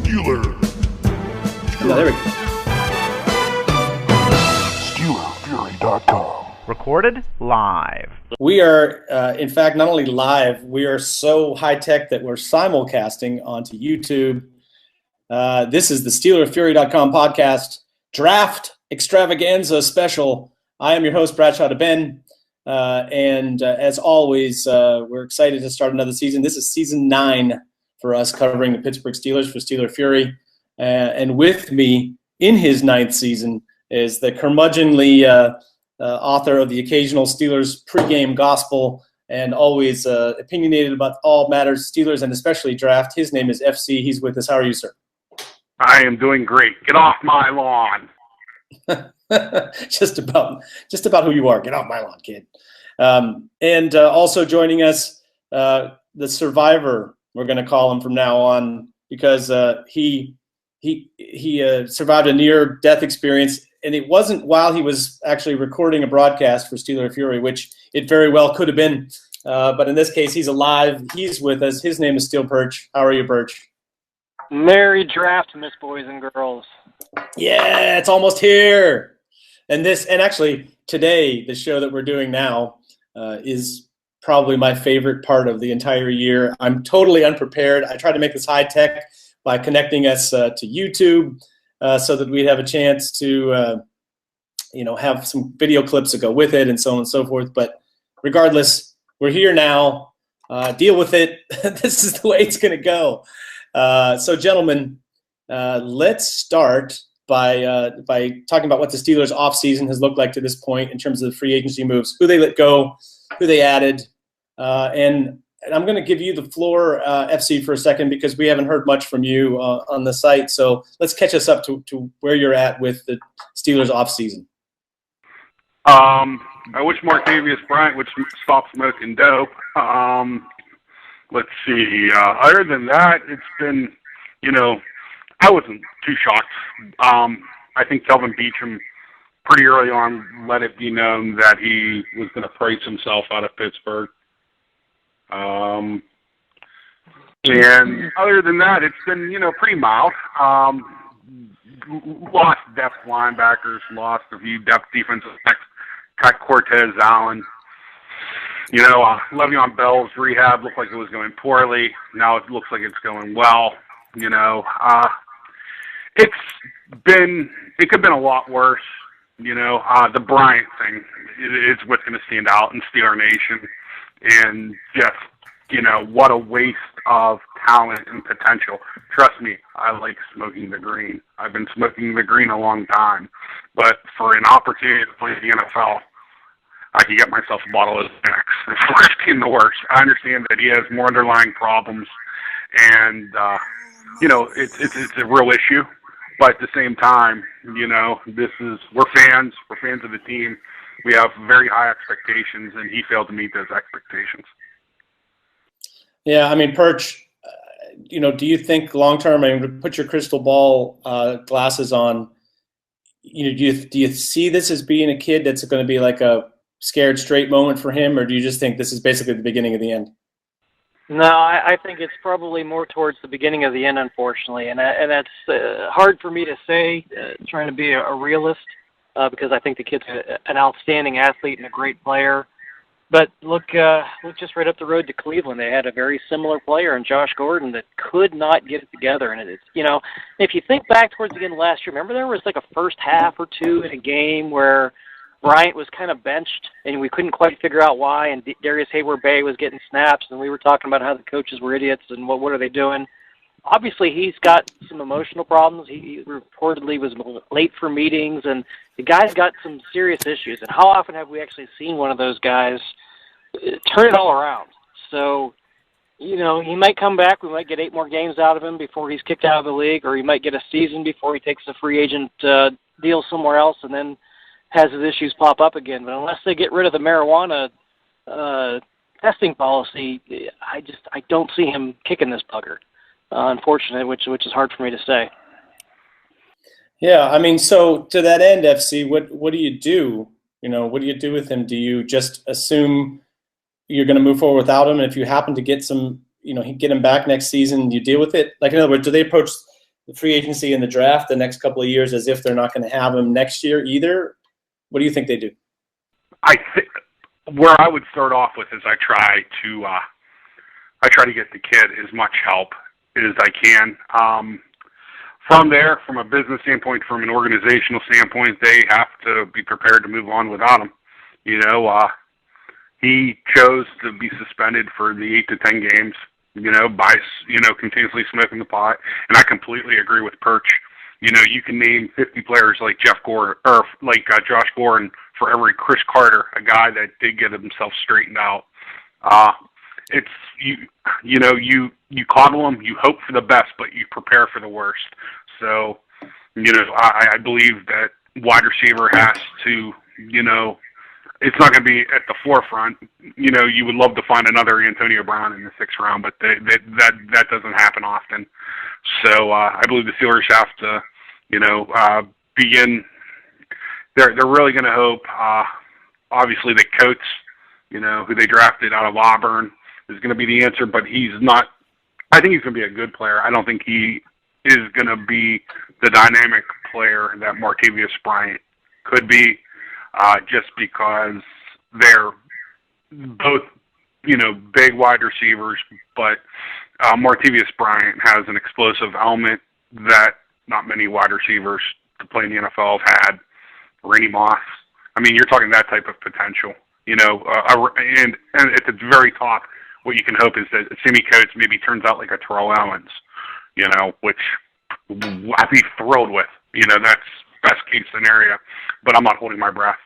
Steelers. No, there we go. SteelerFury.com. Recorded live. We are, in fact, not only live, we are so high-tech that we're simulcasting onto YouTube. This is the SteelerFury.com podcast draft extravaganza special. I am your host, Bradshaw DeBen, and as always, we're excited to start another season. This is season 9 for us, covering the Pittsburgh Steelers for Steeler Fury. And with me in his 9th season is the curmudgeonly author of the occasional Steelers pregame gospel and always opinionated about all matters Steelers and especially draft. His name is FC. He's with us. How are you, sir? I am doing great. Get off my lawn. just about who you are. Get off my lawn, kid. And also joining us, the survivor, we're going to call him from now on, because he survived a near-death experience. And it wasn't while he was actually recording a broadcast for Steeler Fury, which it very well could have been. But in this case, he's alive. He's with us. His name is SteelPerch. How are you, Perch? Merry draft, Miss Boys and Girls. Yeah, it's almost here. And actually today, the show that we're doing now is probably my favorite part of the entire year. I'm totally unprepared. I tried to make this high tech by connecting us to YouTube. So that we'd have a chance to, have some video clips that go with it and so on and so forth. But regardless, we're here now. Deal with it. This is the way it's going to go. So, gentlemen, let's start by talking about what the Steelers' offseason has looked like to this point in terms of the free agency moves, who they let go, who they added, and I'm going to give you the floor, FC, for a second, because we haven't heard much from you on the site. So let's catch us up to where you're at with the Steelers offseason. I wish Martavius Bryant would stop smoking dope. Let's see. Other than that, it's been, I wasn't too shocked. I think Kelvin Beachum pretty early on let it be known that he was going to price himself out of Pittsburgh. And other than that, it's been, pretty mild. Lost depth linebackers, lost a few depth defensive backs, cut Cortez Allen. Le'Veon Bell's rehab looked like it was going poorly. Now it looks like it's going well. It could have been a lot worse. The Bryant thing is what's going to stand out in Steeler Nation. And just, what a waste of talent and potential. Trust me, I like smoking the green. I've been smoking the green a long time. But for an opportunity to play the NFL, I could get myself a bottle of Xanax. It's worst being the worst. I understand that he has more underlying problems, and, it's a real issue. But at the same time, we're fans of the team. We have very high expectations, and he failed to meet those expectations. Yeah, Perch, do you think long-term, to put your crystal ball glasses on, do you see this as being a kid that's going to be like a scared straight moment for him, or do you just think this is basically the beginning of the end? No, I think it's probably more towards the beginning of the end, unfortunately, and that's hard for me to say, trying to be a realist. Because I think the kid's an outstanding athlete and a great player. But look just right up the road to Cleveland. They had a very similar player in Josh Gordon that could not get it together. And it's, if you think back towards the end of last year, remember there was like a first half or two in a game where Bryant was kind of benched and we couldn't quite figure out why. And Darius Hayward-Bay was getting snaps, and we were talking about how the coaches were idiots and what are they doing. Obviously, he's got some emotional problems. He reportedly was late for meetings, and the guy's got some serious issues. And how often have we actually seen one of those guys turn it all around? So, he might come back. We might get 8 more games out of him before he's kicked out of the league, or he might get a season before he takes a free agent deal somewhere else and then has his issues pop up again. But unless they get rid of the marijuana testing policy, I don't see him kicking this bugger. Unfortunately, which is hard for me to say. Yeah, so to that end, FC, what do you do? What do you do with him? Do you just assume you're going to move forward without him? And if you happen to get some, get him back next season, do you deal with it? Like, in other words, do they approach the free agency and the draft the next couple of years as if they're not going to have him next year either? What do you think they do? I think where I would start off with is I try to get the kid as much help as I can. From there, from a business standpoint, from an organizational standpoint, they have to be prepared to move on without him. You know, he chose to be suspended for the 8 to 10 games, you know, by, you know, continuously smoking the pot. And I completely agree with Perch. You know, you can name 50 players like Jeff Gore or like Josh Gordon for every Chris Carter, a guy that did get himself straightened out. It's you know, you coddle them, you hope for the best, but you prepare for the worst. So, you know, I believe that wide receiver has to, you know, it's not going to be at the forefront. You know, you would love to find another Antonio Brown in the 6th round, but that doesn't happen often. So I believe the Steelers have to, you know, begin. They're really going to hope. Obviously, that Coates, you know, who they drafted out of Auburn, is going to be the answer, but he's not. I think he's going to be a good player. I don't think he is going to be the dynamic player that Martavis Bryant could be, just because they're both, you know, big wide receivers, but Martavis Bryant has an explosive element that not many wide receivers to play in the NFL have had. Randy Moss. I mean, you're talking that type of potential, you know, and at the very top, what you can hope is that Sammy Coates maybe turns out like a Terrell Owens, you know, which I'd be thrilled with. You know, that's best case scenario, but I'm not holding my breath.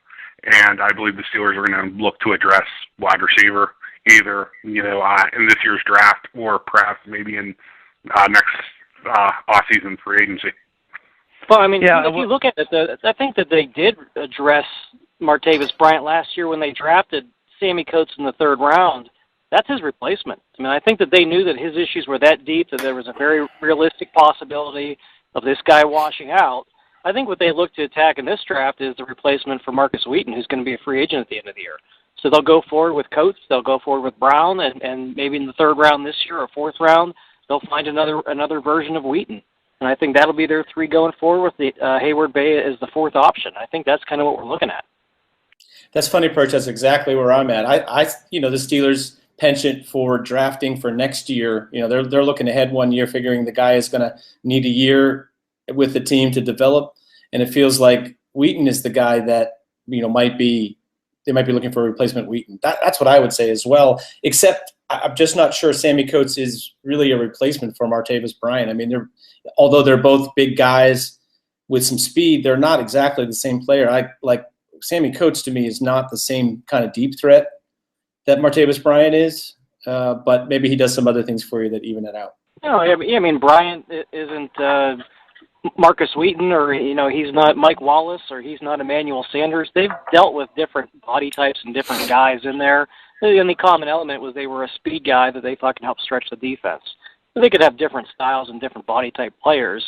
And I believe the Steelers are going to look to address wide receiver either, you know, in this year's draft or perhaps maybe in next offseason free agency. Well, I mean, if you look at it, I think that they did address Martavis Bryant last year when they drafted Sammy Coates in the 3rd round. That's his replacement. I mean, I think that they knew that his issues were that deep that there was a very realistic possibility of this guy washing out. I think what they look to attack in this draft is the replacement for Marcus Wheaton, who's going to be a free agent at the end of the year. So they'll go forward with Coates, they'll go forward with Brown, and maybe in the 3rd round this year or 4th round, they'll find another version of Wheaton. And I think that'll be their 3 going forward with the Hayward Bay as the 4th option. I think that's kind of what we're looking at. That's funny, Perch. That's exactly where I'm at. I you know, the Steelers' penchant for drafting for next year, you know, they're looking ahead 1 year, figuring the guy is going to need a year with the team to develop. And it feels like Wheaton is the guy that, you know, they might be looking for a replacement Wheaton. That's what I would say as well, except I'm just not sure Sammy Coates is really a replacement for Martavis Bryant. I mean, although they're both big guys with some speed, they're not exactly the same player. Sammy Coates to me is not the same kind of deep threat that Martavis Bryant is, but maybe he does some other things for you that even it out. No, I mean, Bryant isn't Marcus Wheaton, or, you know, he's not Mike Wallace, or he's not Emmanuel Sanders. They've dealt with different body types and different guys in there. The only common element was they were a speed guy that they thought can help stretch the defense. So they could have different styles and different body type players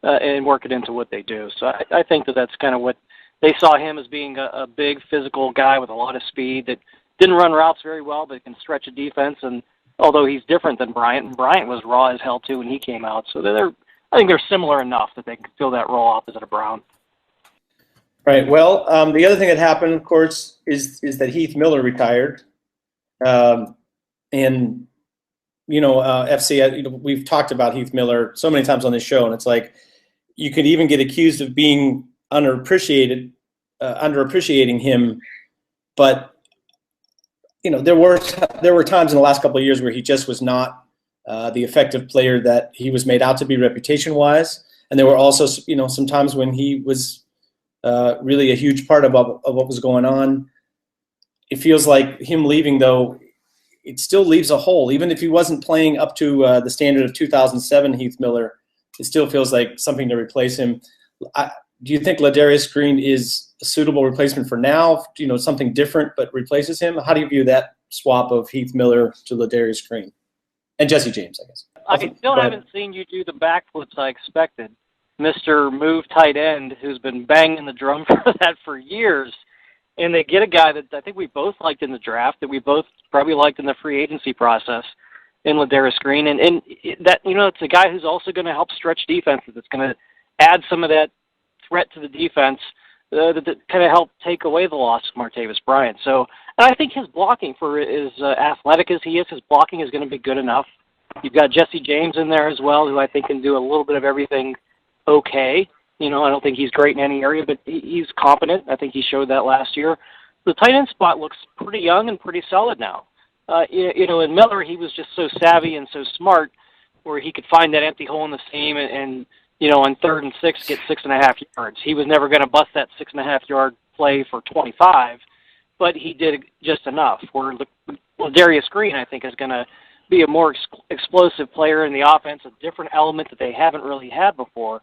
and work it into what they do. So I think that's kind of what they saw him as, being a big physical guy with a lot of speed that didn't run routes very well, but can stretch a defense. And although he's different than Bryant, and Bryant was raw as hell too when he came out. So I think they're similar enough that they can fill that role opposite of Brown. Right. Well, the other thing that happened, of course, is that Heath Miller retired. And, you know, FC, you know, we've talked about Heath Miller so many times on this show, and it's like you could even get accused of being underappreciating him. But, you know, there were times in the last couple of years where he just was not the effective player that he was made out to be reputation-wise. And there were also, you know, some times when he was really a huge part of what was going on. It feels like him leaving, though, it still leaves a hole. Even if he wasn't playing up to the standard of 2007 Heath Miller, it still feels like something to replace him. Do you think Ladarius Green is a suitable replacement for now? You know, something different but replaces him? How do you view that swap of Heath Miller to Ladarius Green? And Jesse James, I guess. I still haven't seen you do the backflips I expected. Mr. Move tight end, who's been banging the drum for that for years. And they get a guy that I think we both liked in the draft, that we both probably liked in the free agency process. in Ladarius Green, and that, it's a guy who's also going to help stretch defenses. It's going to add some of that threat to the defense that kind of help take away the loss of Martavis Bryant. So, and I think his blocking, for as athletic as he is, his blocking is going to be good enough. You've got Jesse James in there as well, who I think can do a little bit of everything okay. I don't think he's great in any area, but he's competent. I think he showed that last year. The tight end spot looks pretty young and pretty solid now. In Miller, he was just so savvy and so smart where he could find that empty hole in the seam and on 3rd and 6, get 6.5 yards. He was never going to bust that 6.5-yard play for 25, but he did just enough. Where Ladarius Green, I think, is going to be a more explosive player in the offense, a different element that they haven't really had before.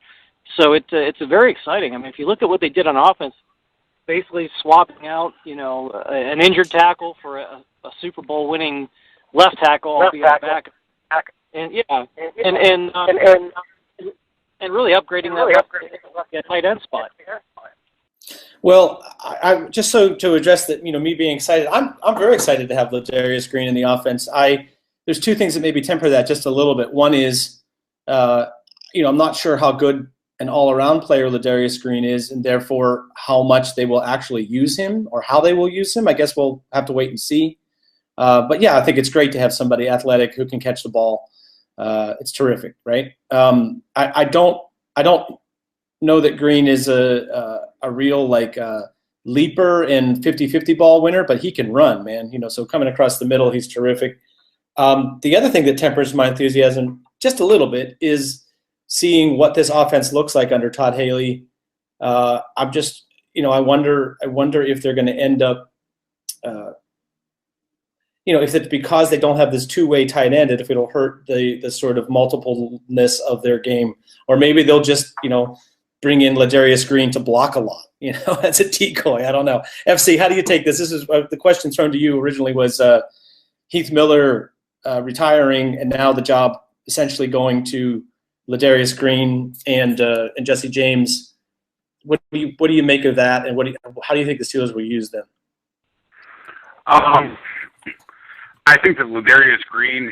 So it's very exciting. I mean, if you look at what they did on offense, basically swapping out, an injured tackle for a Super Bowl winning left tackle, albeit back, and really upgrading that tight end spot. Well, I just so to address that, me being excited, I'm very excited to have Ladarius Green in the offense. There's two things that maybe temper that just a little bit. One is, I'm not sure how good an all-around player Ladarius Green is, and therefore how much they will actually use him or how they will use him. I guess we'll have to wait and see. But yeah, I think it's great to have somebody athletic who can catch the ball. It's terrific, right? I don't know that Green is a real leaper and 50-50 ball winner, but he can run, man. So coming across the middle, he's terrific. The other thing that tempers my enthusiasm just a little bit is seeing what this offense looks like under Todd Haley. I'm just, I wonder if they're going to end up, if it's because they don't have this two-way tight end, and if it'll hurt the sort of multipleness of their game, or maybe they'll just, bring in Ladarius Green to block a lot, as a decoy. I don't know. FC, how do you take this? This is the question thrown to you originally was Heath Miller retiring, and now the job essentially going to Ladarius Green and Jesse James. What do you make of that, and how do you think the Steelers will use them? I think that Ladarius Green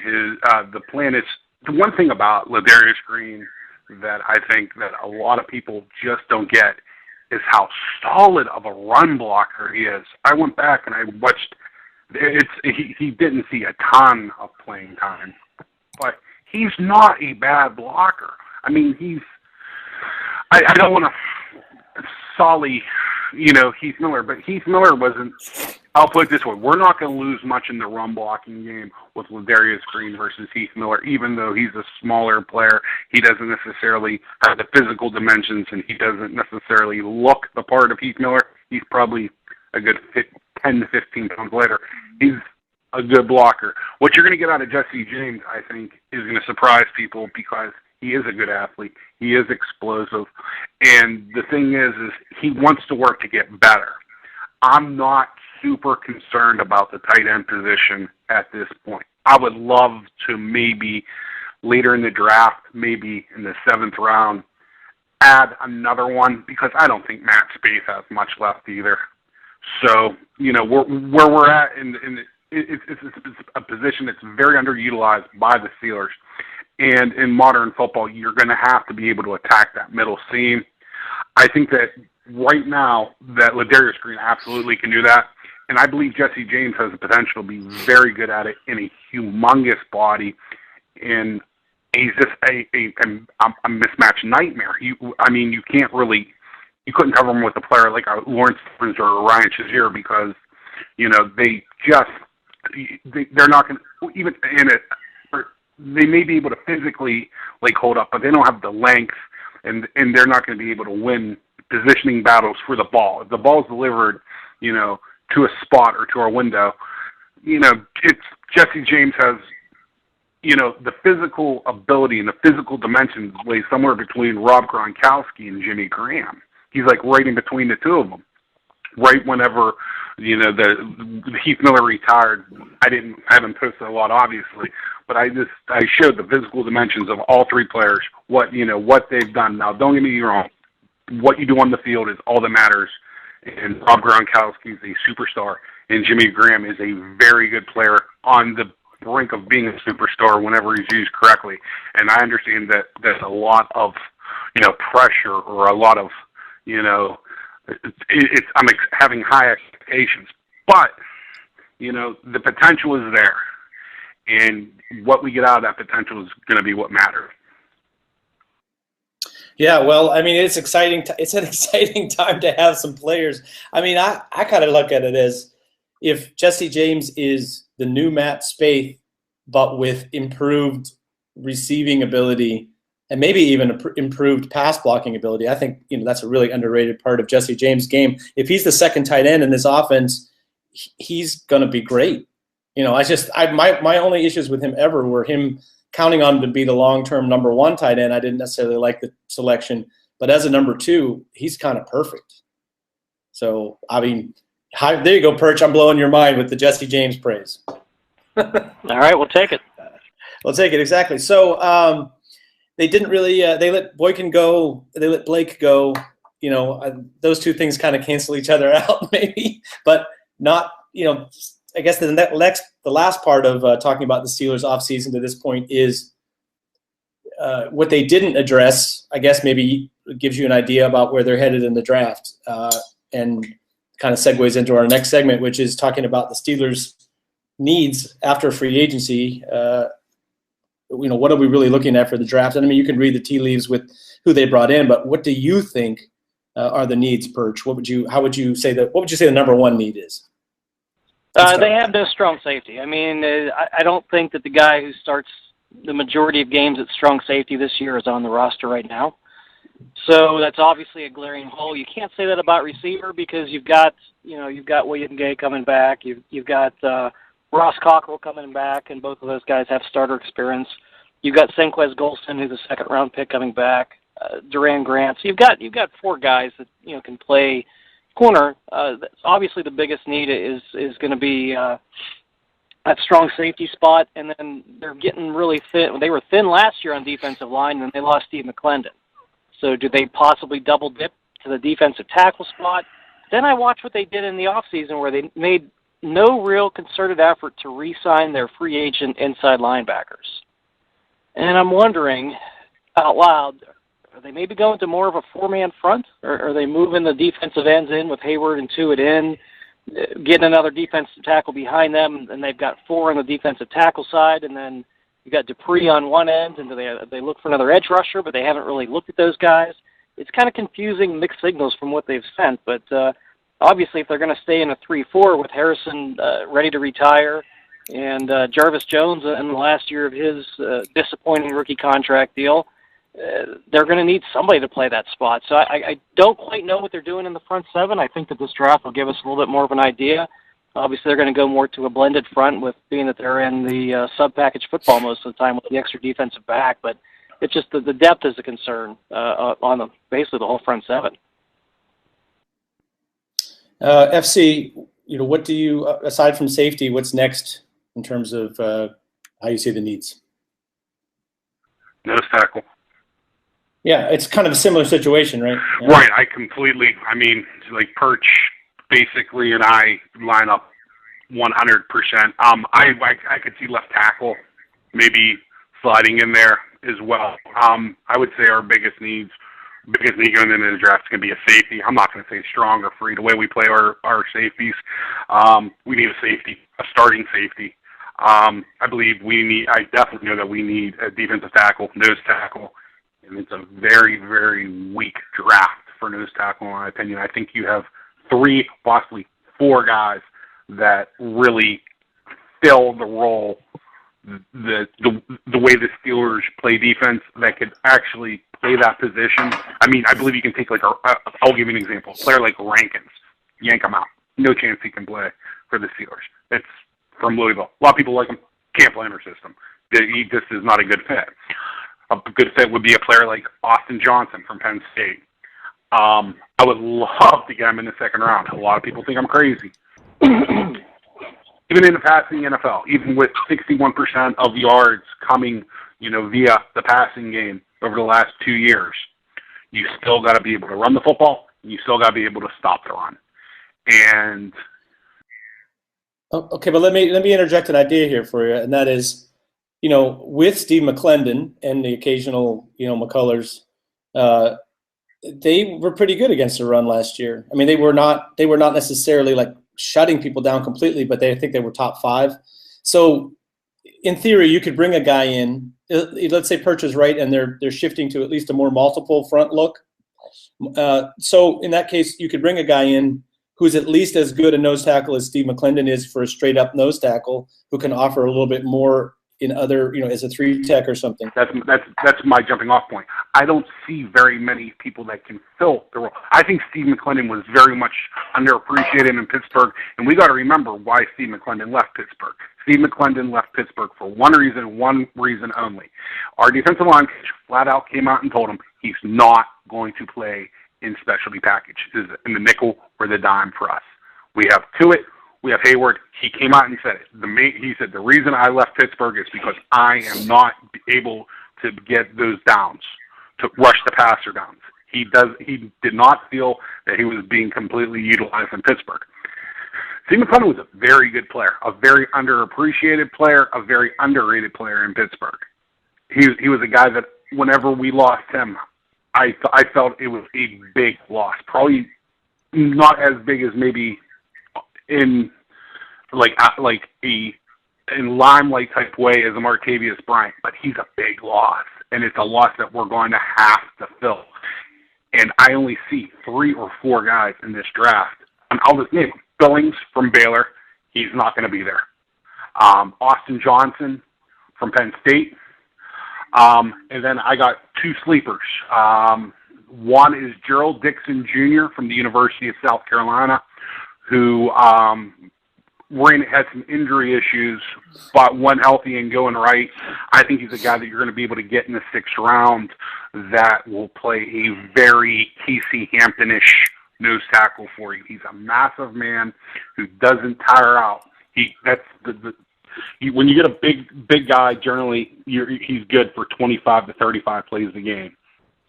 the plan is the one thing about Ladarius Green that I think that a lot of people just don't get is how solid of a run blocker he is. I went back and I watched. He didn't see a ton of playing time, but he's not a bad blocker. I mean, I don't want to sully, Heath Miller, but Heath Miller wasn't. I'll put it this way: we're not going to lose much in the run blocking game with Ladarius Green versus Heath Miller. Even though he's a smaller player, he doesn't necessarily have the physical dimensions, and he doesn't necessarily look the part of Heath Miller. He's probably a good 10 to 15 pounds lighter. He's a good blocker. What you're going to get out of Jesse James, I think, is going to surprise people because he is a good athlete. He is explosive. And the thing is he wants to work to get better. I'm not super concerned about the tight end position at this point. I would love to maybe later in the draft, maybe in the 7th round, add another one because I don't think Matt Spaeth has much left either. So, where we're at it's a position that's very underutilized by the Steelers. And in modern football, you're going to have to be able to attack that middle seam. I think that right now that Ladarius Green absolutely can do that. And I believe Jesse James has the potential to be very good at it in a humongous body. And he's just a mismatched nightmare. You can't really, you couldn't cover him with a player like Lawrence Evans or Ryan Shazier because, they're not going to, even in it, they may be able to physically hold up, but they don't have the length, and they're not going to be able to win positioning battles for the ball. If the ball's delivered, to a spot or to our window, it's Jesse James has, the physical ability and the physical dimensions lay somewhere between Rob Gronkowski and Jimmy Graham. He's right in between the two of them. Right whenever, the Heath Miller retired, I haven't posted a lot, obviously, but I showed the physical dimensions of all three players, what they've done. Now, don't get me wrong, what you do on the field is all that matters, and Rob Gronkowski is a superstar, and Jimmy Graham is a very good player on the brink of being a superstar whenever he's used correctly. And I understand that there's a lot of, pressure or a lot of, I'm having high expectations. But, the potential is there. And what we get out of that potential is going to be what matters. Yeah, well, I mean, it's exciting. It's an exciting time to have some players. I mean, I kind of look at it as if Jesse James is the new Matt Spaeth, but with improved receiving ability and maybe even improved pass blocking ability. I think that's a really underrated part of Jesse James' game. If he's the second tight end in this offense, he's going to be great. My only issues with him ever were him counting on him to be the long-term number one tight end. I didn't necessarily like the selection, but as a number two, he's kind of perfect. So, I mean, there you go, Perch. I'm blowing your mind with the Jesse James praise. All right, we'll take it. We'll take it, exactly. So they didn't really they let Boykin go. They let Blake go. Those two things kind of cancel each other out maybe, but not, I guess the last part of talking about the Steelers offseason to this point is what they didn't address, I guess maybe gives you an idea about where they're headed in the draft and kind of segues into our next segment, which is talking about the Steelers' needs after free agency. What are we really looking at for the draft? And I mean, you can read the tea leaves with who they brought in, but what do you think are the needs, Perch? What would you say the number one need is? They have no strong safety. I mean, I don't think that the guy who starts the majority of games at strong safety this year is on the roster right now. So that's obviously a glaring hole. You can't say that about receiver because you've got William Gay coming back. You've got Ross Cockrell coming back, and both of those guys have starter experience. You've got Senquez Golston, who's a second-round pick, coming back. Duran Grant. So you've got four guys that can play corner. Obviously, the biggest need is going to be that strong safety spot, and then they're getting really thin. They were thin last year on defensive line, and then they lost Steve McClendon. So do they possibly double dip to the defensive tackle spot? Then I watched what they did in the offseason where they made no real concerted effort to re-sign their free agent inside linebackers. And I'm wondering out loud, are they maybe going to more of a four-man front? Or are they moving the defensive ends in with Hayward and Tuitt in, getting another defensive tackle behind them, and they've got four on the defensive tackle side, and then you got Dupree on one end, and they look for another edge rusher, but they haven't really looked at those guys. It's kind of confusing mixed signals from what they've sent, but obviously if they're going to stay in a 3-4 with Harrison ready to retire and Jarvis Jones in the last year of his disappointing rookie contract deal, they're going to need somebody to play that spot. So I don't quite know what they're doing in the front seven. I think that this draft will give us a little bit more of an idea. Obviously, they're going to go more to a blended front with being that they're in the sub-package football most of the time with the extra defensive back. But it's just the depth is a concern on basically the whole front seven. FC, what do you, aside from safety, what's next in terms of how you see the needs? Nose tackle. Yeah, it's kind of a similar situation, right? Yeah. Right, Perch basically and I line up 100%. I could see left tackle maybe sliding in there as well. I would say our biggest need going into the draft is going to be a safety. I'm not going to say strong or free. The way we play our safeties, we need a safety, a starting safety. I definitely know that we need a defensive tackle, nose tackle, and it's a very, very weak draft for nose tackle, in my opinion. I think you have 3, possibly 4 guys that really fill the role, the way the Steelers play defense, that could actually play that position. I mean, I believe you can take I'll give you an example. A player like Rankins, yank him out. No chance he can play for the Steelers. It's from Louisville. A lot of people like him. Can't play in our system. He just is not a good fit. A good fit would be a player like Austin Johnson from Penn State. I would love to get him in the second round. A lot of people think I'm crazy. Even in the passing NFL, even with 61% of yards coming, via the passing game over the last 2 years, you still got to be able to run the football. And you still got to be able to stop the run. And Okay, but let me interject an idea here for you, and that is, with Steve McClendon and the occasional, McCullers, they were pretty good against the run last year. I mean, they were not necessarily like shutting people down completely, but I think they were top 5. So in theory, you could bring a guy in, let's say Perch is right, and they're shifting to at least a more multiple front look. So in that case, you could bring a guy in who's at least as good a nose tackle as Steve McClendon is for a straight up nose tackle, who can offer a little bit more in other, as a 3 tech or something. That's my jumping off point. I don't see very many people that can fill the role. I think Steve McClendon was very much underappreciated in Pittsburgh, and we got to remember why Steve McClendon left Pittsburgh. Steve McClendon left Pittsburgh for one reason only. Our defensive line coach flat out came out and told him he's not going to play in specialty package, in the nickel or the dime for us. We have Tuitt, we have Hayward. He came out and he said it. He said, the reason I left Pittsburgh is because I am not able to get those downs, to rush the passer downs. He did not feel that he was being completely utilized in Pittsburgh. Steve McClendon was a very good player, a very underappreciated player, a very underrated player in Pittsburgh. He was a guy that whenever we lost him, I felt it was a big loss. Probably not as big as maybe in in limelight type way as a Martavius Bryant, but he's a big loss, and it's a loss that we're going to have to fill. And I only see 3 or 4 guys in this draft, and I'll just name them. Billings from Baylor, he's not going to be there. Austin Johnson from Penn State. And then I got 2 sleepers. One is Gerald Dixon Jr. from the University of South Carolina, who had some injury issues, but when healthy and going right, I think he's a guy that you're going to be able to get in the 6th round that will play a very Casey Hampton-ish nose tackle for you. He's a massive man who doesn't tire out. When you get a big guy, generally he's good for 25 to 35 plays a game.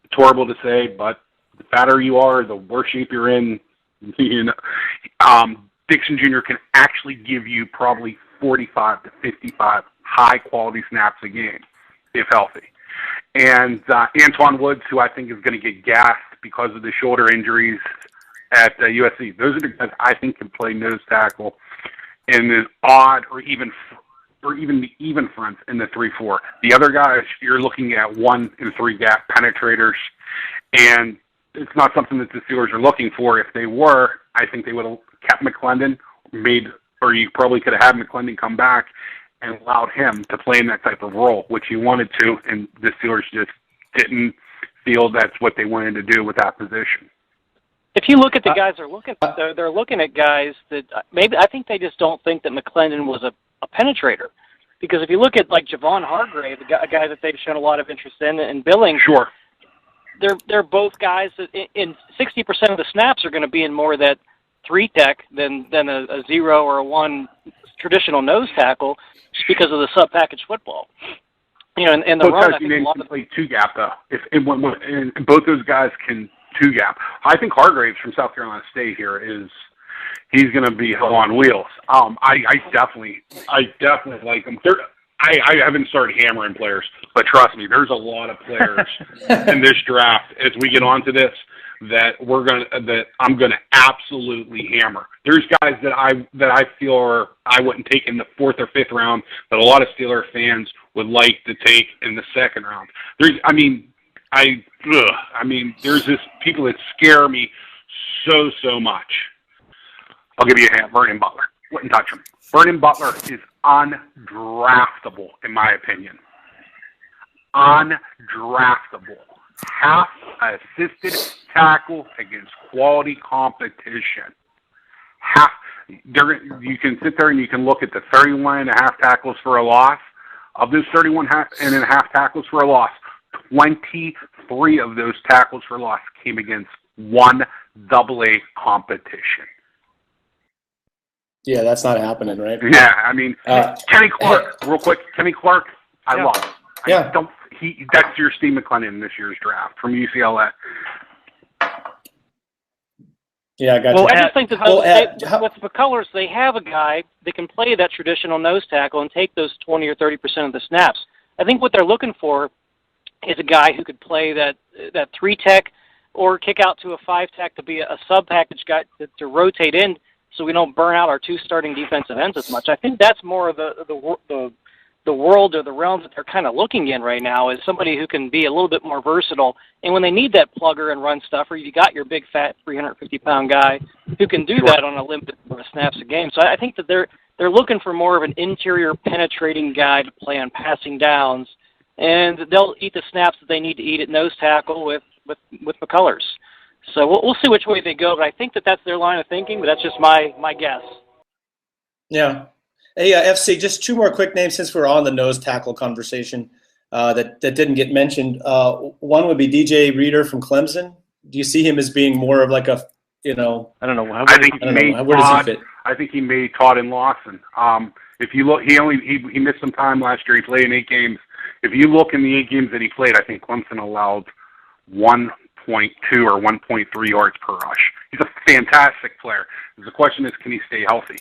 It's horrible to say, but the fatter you are, the worse shape you're in. Dixon Jr. can actually give you probably 45 to 55 high-quality snaps a game, if healthy. And Antoine Woods, who I think is going to get gassed because of the shoulder injuries at USC. Those are the guys I think can play nose tackle in the odd or even the even fronts in the 3-4. The other guys, you're looking at 1 and 3 gap penetrators, and it's not something that the Steelers are looking for. If they were, I think they would have kept McClendon, or you probably could have had McClendon come back and allowed him to play in that type of role, which he wanted to, and the Steelers just didn't feel that's what they wanted to do with that position. If you look at the guys they're looking at guys that maybe I think they just don't think that McClendon was a penetrator. Because if you look at like Javon Hargrave, a guy that they've shown a lot of interest in, and Billings, sure, they're both guys that in 60% of the snaps are going to be in more of that 3 tech than a 0 or a 1 traditional nose tackle, just because of the sub package football. And the run, I think a lot can play 2 gap though. And both those guys can 2 gap. I think Hargraves from South Carolina State here he's going to be hell on wheels. I definitely like him. I haven't started hammering players, but trust me, there's a lot of players in this draft as we get onto this that I'm going to absolutely hammer. There's guys that I feel I wouldn't take in the 4th or 5th round that a lot of Steeler fans would like to take in the 2nd round. There's just people that scare me so much. I'll give you a hand. Vernon Butler. Wouldn't touch him. Vernon Butler is undraftable, in my opinion. Undraftable. Half assisted tackle against quality competition. You can sit there and you can look at the 31.5 tackles for a loss. Of those 31.5 tackles for a loss, 23 of those tackles for loss came against 1 AA competition. Yeah, that's not happening, right? Yeah, Kenny Clark, real quick. Kenny Clark, I love him. Yeah. That's your Steve McClendon in this year's draft from UCLA. Yeah, I got Well, you. I just think that with McCullers, they have a guy that can play that traditional nose tackle and take those 20 or 30% of the snaps. I think what they're looking for is a guy who could play that 3-tech or kick out to a 5-tech to be a sub-package guy to rotate in so we don't burn out our 2 starting defensive ends as much. I think that's more of the world or the realm that they're kind of looking in right now, is somebody who can be a little bit more versatile. And when they need that plugger and run stuffer, you got your big, fat, 350-pound guy who can do that on a limited number of snaps a game. So I think that they're looking for more of an interior penetrating guy to play on passing downs, and they'll eat the snaps that they need to eat at nose tackle with McCullers. So we'll see which way they go, but I think that that's their line of thinking, but that's just my guess. Yeah. Hey, FC, just 2 more quick names since we're on the nose tackle conversation that didn't get mentioned. One would be DJ Reader from Clemson. Do you see him as being more of like a, I don't know. Where does he fit? I think he made Todd and Lawson. If you look, he missed some time last year. He played in 8 games. If you look in the 8 games that he played, I think Clemson allowed 1.2 or 1.3 yards per rush. He's a fantastic player. The question is, can he stay healthy?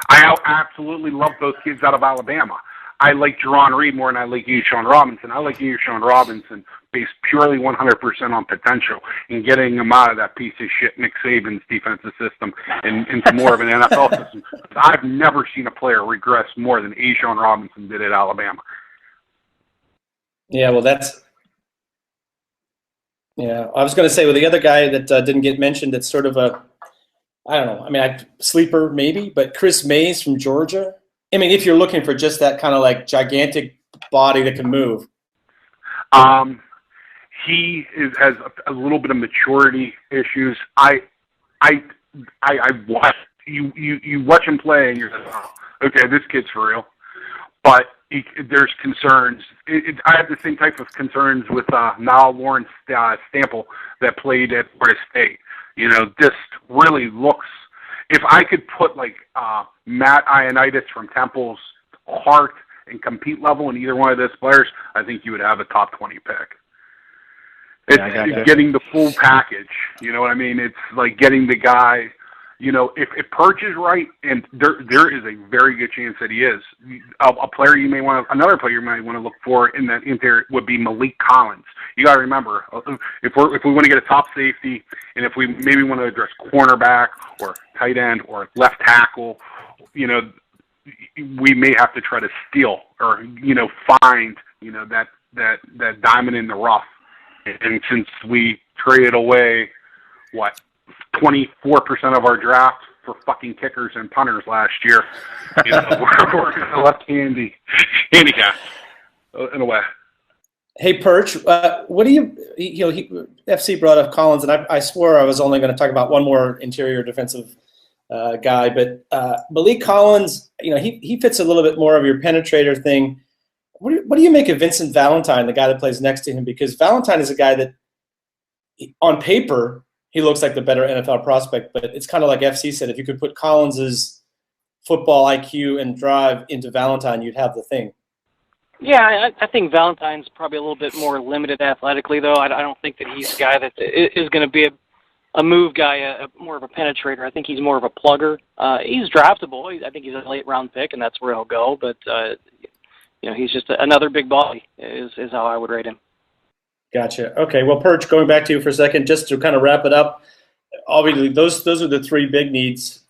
I absolutely love those kids out of Alabama. I like Jerron Reed more than I like Sean Robinson. I like Sean Robinson based purely 100% on potential and getting him out of that piece of shit Nick Saban's defensive system and into more of an NFL system. I've never seen a player regress more than Sean Robinson did at Alabama. Yeah, well, I was going to say, well, the other guy that didn't get mentioned, that's sort of I don't know. I mean, sleeper maybe, but Chris Mays from Georgia. I mean, if you're looking for just that kind of like gigantic body that can move. He has a little bit of maturity issues. I watch you watch him play and you're like, oh, okay, this kid's for real. But there's concerns. I have the same type of concerns with Niall Lawrence Stample that played at Florida State. This really looks. If I could put like Matt Ioannidis from Temple's heart and compete level in either one of those players, I think you would have a top 20 pick. It's getting the full package. You know what I mean? It's like getting the guy. If Perch is right, and there is a very good chance that he is, another player you might want to look for in that interior would be Malik Collins. You got to remember, if we want to get a top safety, and if we maybe want to address cornerback or tight end or left tackle, we may have to try to steal or find that diamond in the rough. And since we traded away 24% of our draft for fucking kickers and punters last year, we're going to left handicap in a way. Hey, Perch, what do FC brought up Collins, and I swore I was only going to talk about one more interior defensive guy, but Malik Collins, he fits a little bit more of your penetrator thing. What do you make of Vincent Valentine, the guy that plays next to him? Because Valentine is a guy that, on paper, he looks like the better NFL prospect, but it's kind of like FC said, if you could put Collins's football IQ and drive into Valentine, you'd have the thing. Yeah, I think Valentine's probably a little bit more limited athletically, though. I don't think that he's a guy that is going to be a move guy, more of a penetrator. I think he's more of a plugger. He's draftable. I think he's a late-round pick, and that's where he'll go. But, he's just another big body is how I would rate him. Gotcha. Okay, well, Perch, going back to you for a second, just to kind of wrap it up, obviously those are the 3 big needs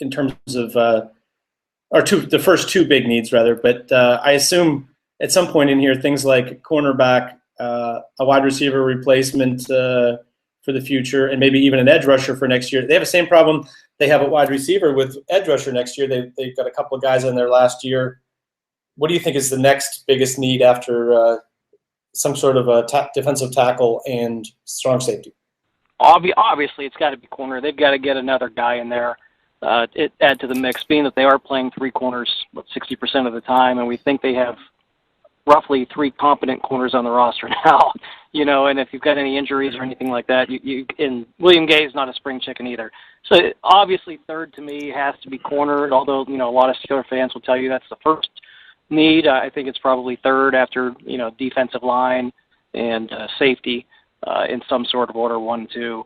in terms of the first 2 big needs, rather. But I assume at some point in here, things like cornerback, a wide receiver replacement for the future, and maybe even an edge rusher for next year. They have the same problem they have at wide receiver with edge rusher next year. They've got a couple of guys in there last year. What do you think is the next biggest need after some sort of a defensive tackle and strong safety? Obviously, it's got to be corner. They've got to get another guy in there, add to the mix, being that they are playing 3 corners 60% of the time, and we think they have roughly 3 competent corners on the roster now. And if you've got any injuries or anything like that, and William Gay is not a spring chicken either. So obviously, third to me has to be corner. Although a lot of Steeler fans will tell you that's the first need. I think it's probably third after defensive line and safety in some sort of order, 1, 2.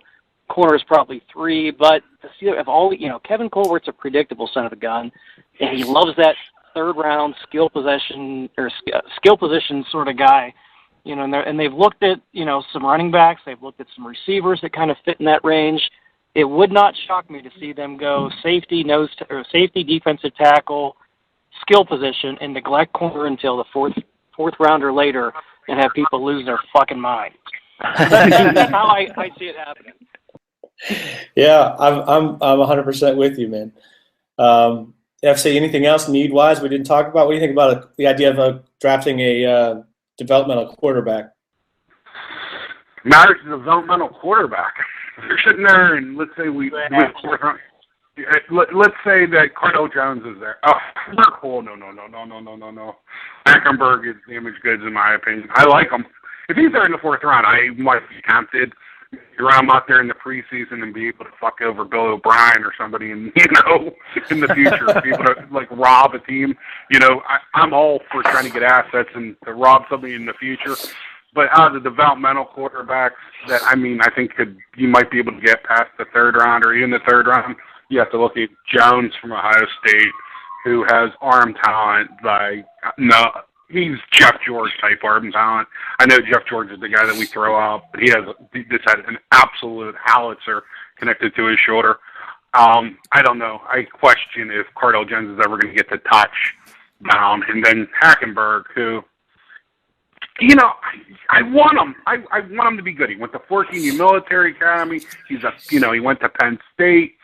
corner is probably 3, but the Steelers have all, Kevin Colbert's a predictable son of a gun, and he loves that third-round skill position sort of guy. And they've looked at, some running backs. They've looked at some receivers that kind of fit in that range. It would not shock me to see them go safety, defensive tackle, skill position, and neglect corner until the fourth round or later, and have people lose their fucking mind. That's how I see it happening. Yeah, I'm 100% with you, man. FC, anything else need-wise we didn't talk about? What do you think about the idea of drafting a developmental quarterback? Matters to developmental quarterback. They're sitting there, and let's say let's say that Cardell Jones is there. Oh, cool. No. Hackenberg is damaged goods in my opinion. I like him. If he's there in the 4th round, I might be tempted. You run him out there in the preseason and be able to fuck over Bill O'Brien or somebody, and in the future, be able to rob a team. I'm all for trying to get assets and to rob somebody in the future. But out of the developmental quarterbacks that I think you might be able to get past the 3rd round or even the 3rd round, you have to look at Jones from Ohio State, who has arm talent. He's Jeff George type arm talent. I know Jeff George is the guy that we throw out, but he had an absolute howitzer connected to his shoulder. I don't know. I question if Cardell Jones is ever going to get the touch down. And then Hackenberg, who, I want him. I want him to be good. He went to Fort Union Military Academy. He went to Penn State.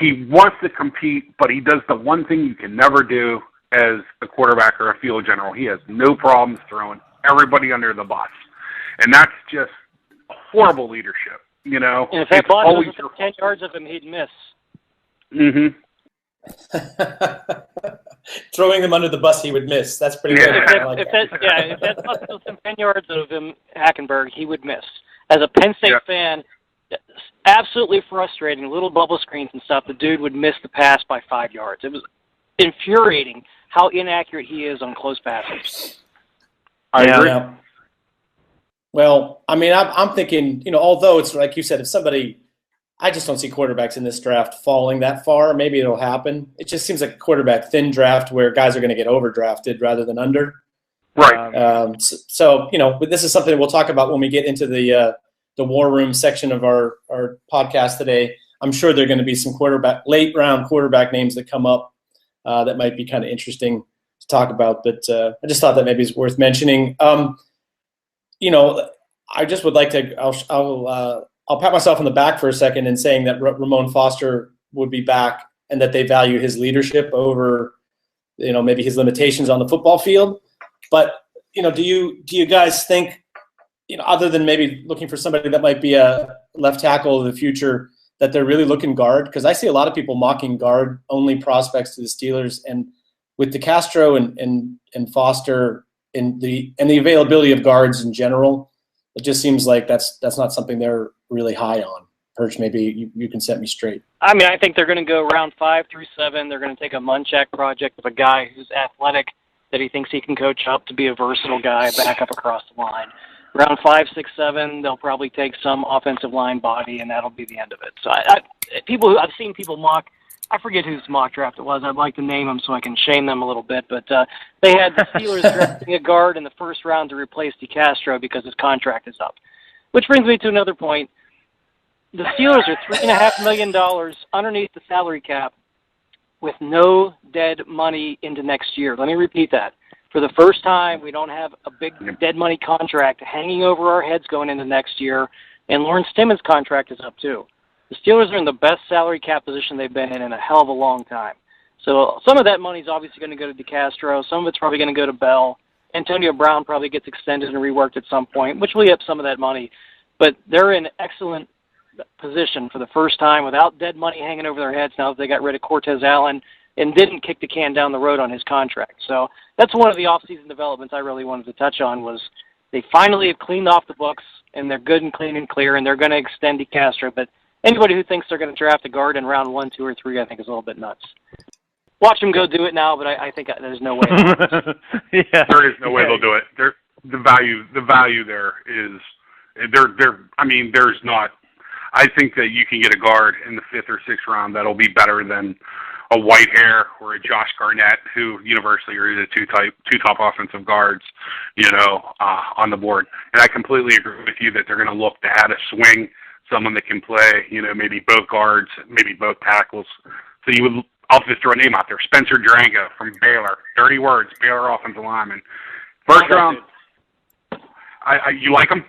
He wants to compete, but he does the one thing you can never do as a quarterback or a field general. He has no problems throwing everybody under the bus. And that's just horrible leadership, And if that ball was within 10 yards of him, he'd miss. Mm-hmm. Throwing them under the bus, he would miss. That's pretty good. If that bus was within 10 yards of him, Hackenberg, he would miss. As a Penn State fan, absolutely frustrating. Little bubble screens and stuff. The dude would miss the pass by 5 yards. It was infuriating how inaccurate he is on close passes. I agree. Yeah. Well, I'm thinking, although it's like you said, if somebody, I just don't see quarterbacks in this draft falling that far. Maybe it'll happen. It just seems like a quarterback thin draft where guys are going to get overdrafted rather than under. Right. So, this is something we'll talk about when we get into the war room section of our podcast today. I'm sure there are going to be some late round quarterback names that come up that might be kind of interesting to talk about. But I just thought that maybe is worth mentioning. I just would like to. I'll pat myself on the back for a second in saying that Ramon Foster would be back and that they value his leadership over, maybe his limitations on the football field. But do you guys think, other than maybe looking for somebody that might be a left tackle of the future, that they're really looking guard? Because I see a lot of people mocking guard-only prospects to the Steelers, and with DeCastro and Foster and the availability of guards in general, it just seems like that's not something they're really high on. Perch, maybe you can set me straight. I think they're going to go round 5 through 7. They're going to take a Munchak project of a guy who's athletic, that he thinks he can coach up to be a versatile guy, back up across the line. Round 5, 6, 7, they'll probably take some offensive line body, and that'll be the end of it. So I've seen people mock. I forget whose mock draft it was. I'd like to name them so I can shame them a little bit. But they had the Steelers drafting a guard in the 1st round to replace DeCastro because his contract is up. Which brings me to another point. The Steelers are $3.5 million underneath the salary cap with no dead money into next year. Let me repeat that. For the first time, we don't have a big dead money contract hanging over our heads going into next year, and Lawrence Timmons' contract is up too. The Steelers are in the best salary cap position they've been in a hell of a long time. So some of that money is obviously going to go to DeCastro. Some of it's probably going to go to Bell. Antonio Brown probably gets extended and reworked at some point, which will eat up some of that money. But they're in excellent position for the first time without dead money hanging over their heads now that they got rid of Cortez Allen and didn't kick the can down the road on his contract. So that's one of the off-season developments I really wanted to touch on was they finally have cleaned off the books, and they're good and clean and clear, and they're going to extend DeCastro. But anybody who thinks they're going to draft a guard in round 1, 2, or 3, I think is a little bit nuts. Watch them go do it now, but I think there's no way. Yeah. There is no way they'll do it. The value there is there's not. I think that you can get a guard in the 5th or 6th round that'll be better than a Whitehair or a Josh Garnett, who universally are the two top offensive guards, on the board. And I completely agree with you that they're going to look to add a swing, someone that can play, maybe both guards, maybe both tackles. So I'll just throw a name out there, Spencer Drango from Baylor. 30 words, Baylor offensive lineman. First round. You like him?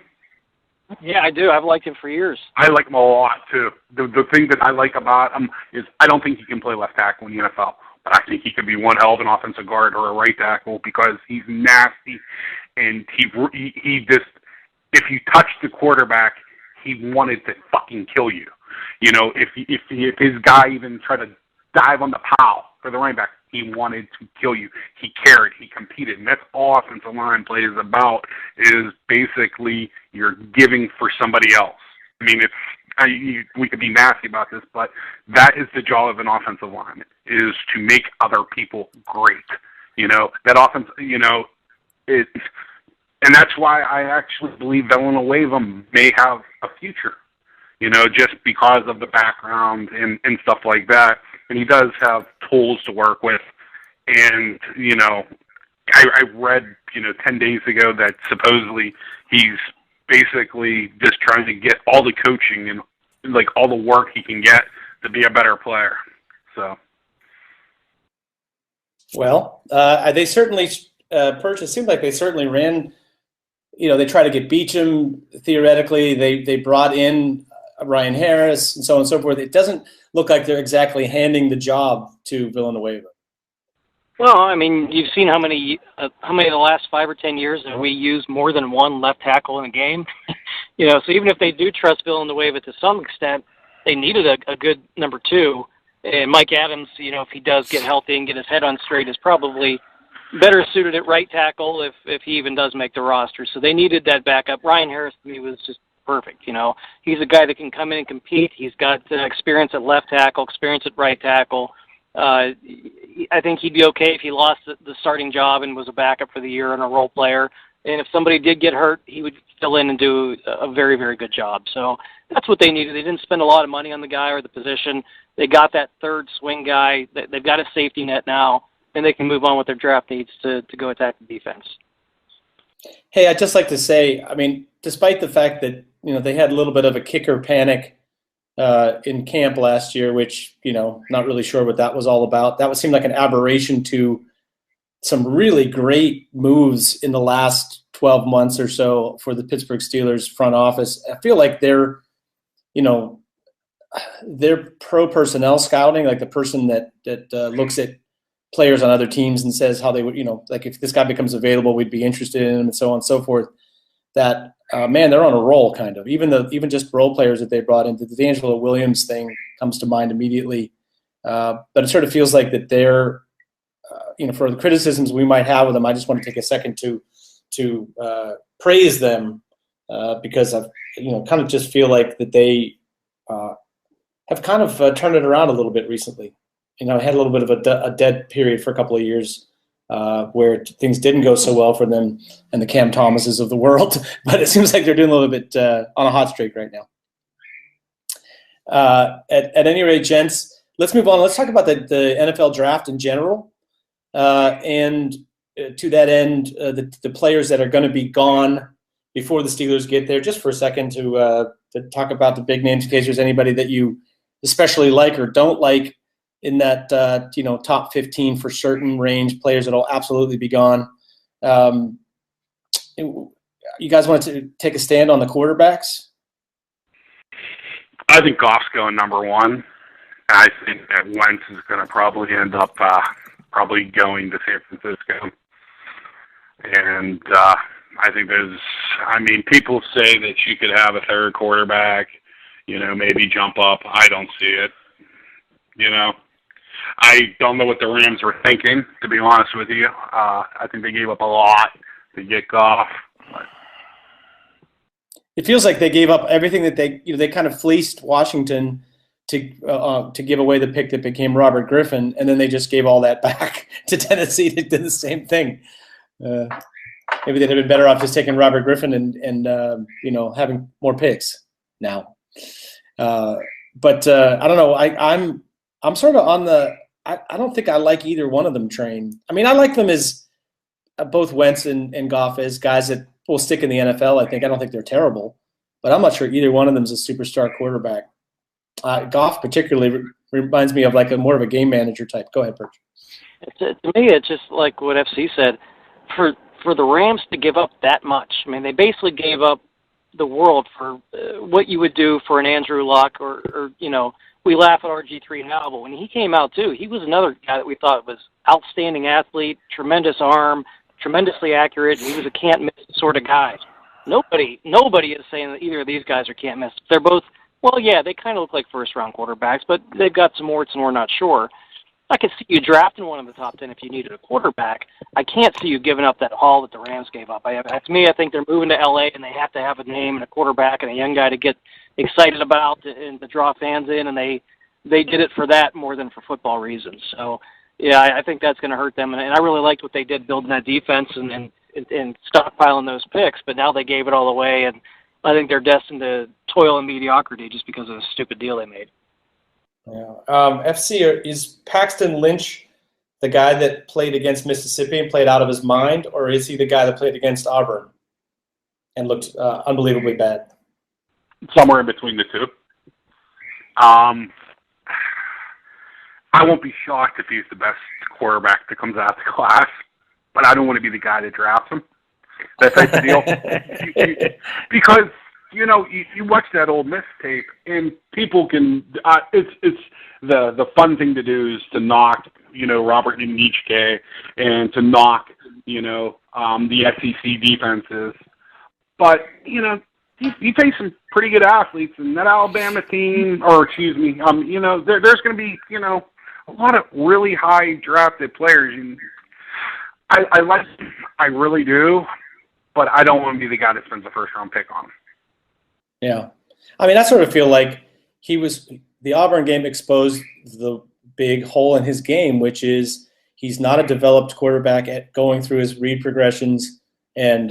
Yeah, I do. I've liked him for years. I like him a lot, too. The thing that I like about him is I don't think he can play left tackle in the NFL, but I think he could be one hell of an offensive guard or a right tackle because he's nasty, and he just, if you touch the quarterback, he wanted to fucking kill you. If his guy even tried to dive on the pow for the running back, he wanted to kill you. He cared. He competed. And that's all offensive line play is about, is basically you're giving for somebody else. I mean, we could be nasty about this, but that is the job of an offensive lineman, is to make other people great. That offense, and that's why I actually believe Villanueva may have a future, just because of the background and stuff like that. And he does have tools to work with. And, I read, 10 days ago that supposedly he's basically just trying to get all the coaching and, like, all the work he can get to be a better player. So. Well, they certainly, Perch, it seemed like they certainly ran, they tried to get Beecham, theoretically. They brought in Ryan Harris and so on and so forth. It doesn't look like they're exactly handing the job to Villanueva. Well, I mean, you've seen how many of the last 5 or 10 years have we used more than one left tackle in a game? So even if they do trust Villanueva to some extent, they needed a good number 2. And Mike Adams, if he does get healthy and get his head on straight, is probably better suited at right tackle if he even does make the roster. So they needed that backup. Ryan Harris, to me, was just perfect. He's a guy that can come in and compete. He's got experience at left tackle, experience at right tackle. I think he'd be okay if he lost the starting job and was a backup for the year and a role player. And if somebody did get hurt, he would fill in and do a very, very good job. So that's what they needed. They didn't spend a lot of money on the guy or the position. They got that third swing guy. They've got a safety net now, and they can move on with their draft needs to go attack the defense. Hey, I'd just like to say, I mean, despite the fact that, they had a little bit of a kicker panic in camp last year, which, not really sure what that was all about. That would seem like an aberration to some really great moves in the last 12 months or so for the Pittsburgh Steelers front office. I feel like they're pro personnel scouting, like the person that looks at players on other teams and says how they would, like if this guy becomes available, we'd be interested in him and so on and so forth. That, man, they're on a roll kind of. Even just role players that they brought in. The D'Angelo Williams thing comes to mind immediately. But it sort of feels like that they're, for the criticisms we might have of them, I just want to take a second to praise them because I, kind of just feel like that they have kind of turned it around a little bit recently. I had a little bit of a dead period for a couple of years where things didn't go so well for them and the Cam Thomases of the world. But it seems like they're doing a little bit on a hot streak right now. At any rate, gents, let's move on. Let's talk about the NFL draft in general. And to that end, the players that are going to be gone before the Steelers get there, just for a second to talk about the big names in case there's anybody that you especially like or don't like in that top 15 for certain range, players that will absolutely be gone. You guys want to take a stand on the quarterbacks? I think Goff's going number 1. I think that Wentz is going to probably end up probably going to San Francisco. And I think people say that you could have a third quarterback, maybe jump up. I don't see it. I don't know what the Rams were thinking, to be honest with you. I think they gave up a lot to get Goff. It feels like they gave up everything that they kind of fleeced Washington to give away the pick that became Robert Griffin, and then they just gave all that back to Tennessee that did the same thing. Maybe they'd have been better off just taking Robert Griffin and having more picks now. But I don't know. I'm sort of on the. I don't think I like either one of them train. I mean, I like them as both Wentz and Goff as guys that will stick in the NFL. I don't think they're terrible, but I'm not sure either one of them is a superstar quarterback. Goff particularly reminds me of like more of a game manager type. Go ahead, Perch. To me, it's just like what FC said. For the Rams to give up that much, I mean, they basically gave up the world for what you would do for an Andrew Luck or we laugh at RG3 now, but when he came out too, he was another guy that we thought was outstanding athlete, tremendous arm, tremendously accurate. He was a can't miss sort of guy. Nobody is saying that either of these guys are can't miss. They're both, well, yeah, they kind of look like first-round quarterbacks, but they've got some warts and we're not sure. I could see you drafting one in the top 10 if you needed a quarterback. I can't see you giving up that haul that the Rams gave up. To me, I think they're moving to L.A. and they have to have a name and a quarterback and a young guy to get excited about and to draw fans in, and they did it for that more than for football reasons. So, yeah, I think that's going to hurt them. And I really liked what they did building that defense and stockpiling those picks, but now they gave it all away, and I think they're destined to toil in mediocrity just because of the stupid deal they made. Yeah. FC, is Paxton Lynch the guy that played against Mississippi and played out of his mind, or is he the guy that played against Auburn and looked unbelievably bad? Somewhere in between the two. I won't be shocked if he's the best quarterback that comes out of the class, but I don't want to be the guy that drafts him. That type of deal. Because you watch that Ole Miss tape, and people can. It's the fun thing to do is to knock, Robert Nietzsche and to knock, the SEC defenses. But you face some pretty good athletes, and that Alabama team, there's going to be, a lot of really high drafted players. And I like, I really do, but I don't want to be the guy that spends the first round pick on him. Yeah. I mean, I sort of feel like the Auburn game exposed the big hole in his game, which is he's not a developed quarterback at going through his read progressions and,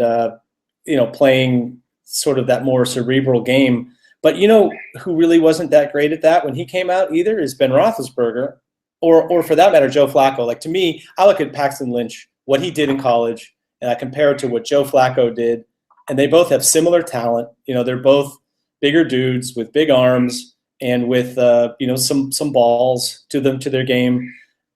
playing sort of that more cerebral game. But who really wasn't that great at that when he came out either is Ben Roethlisberger or for that matter, Joe Flacco. Like, to me, I look at Paxton Lynch, what he did in college, and I compare it to what Joe Flacco did. And they both have similar talent. They're both bigger dudes with big arms and with some balls to their game.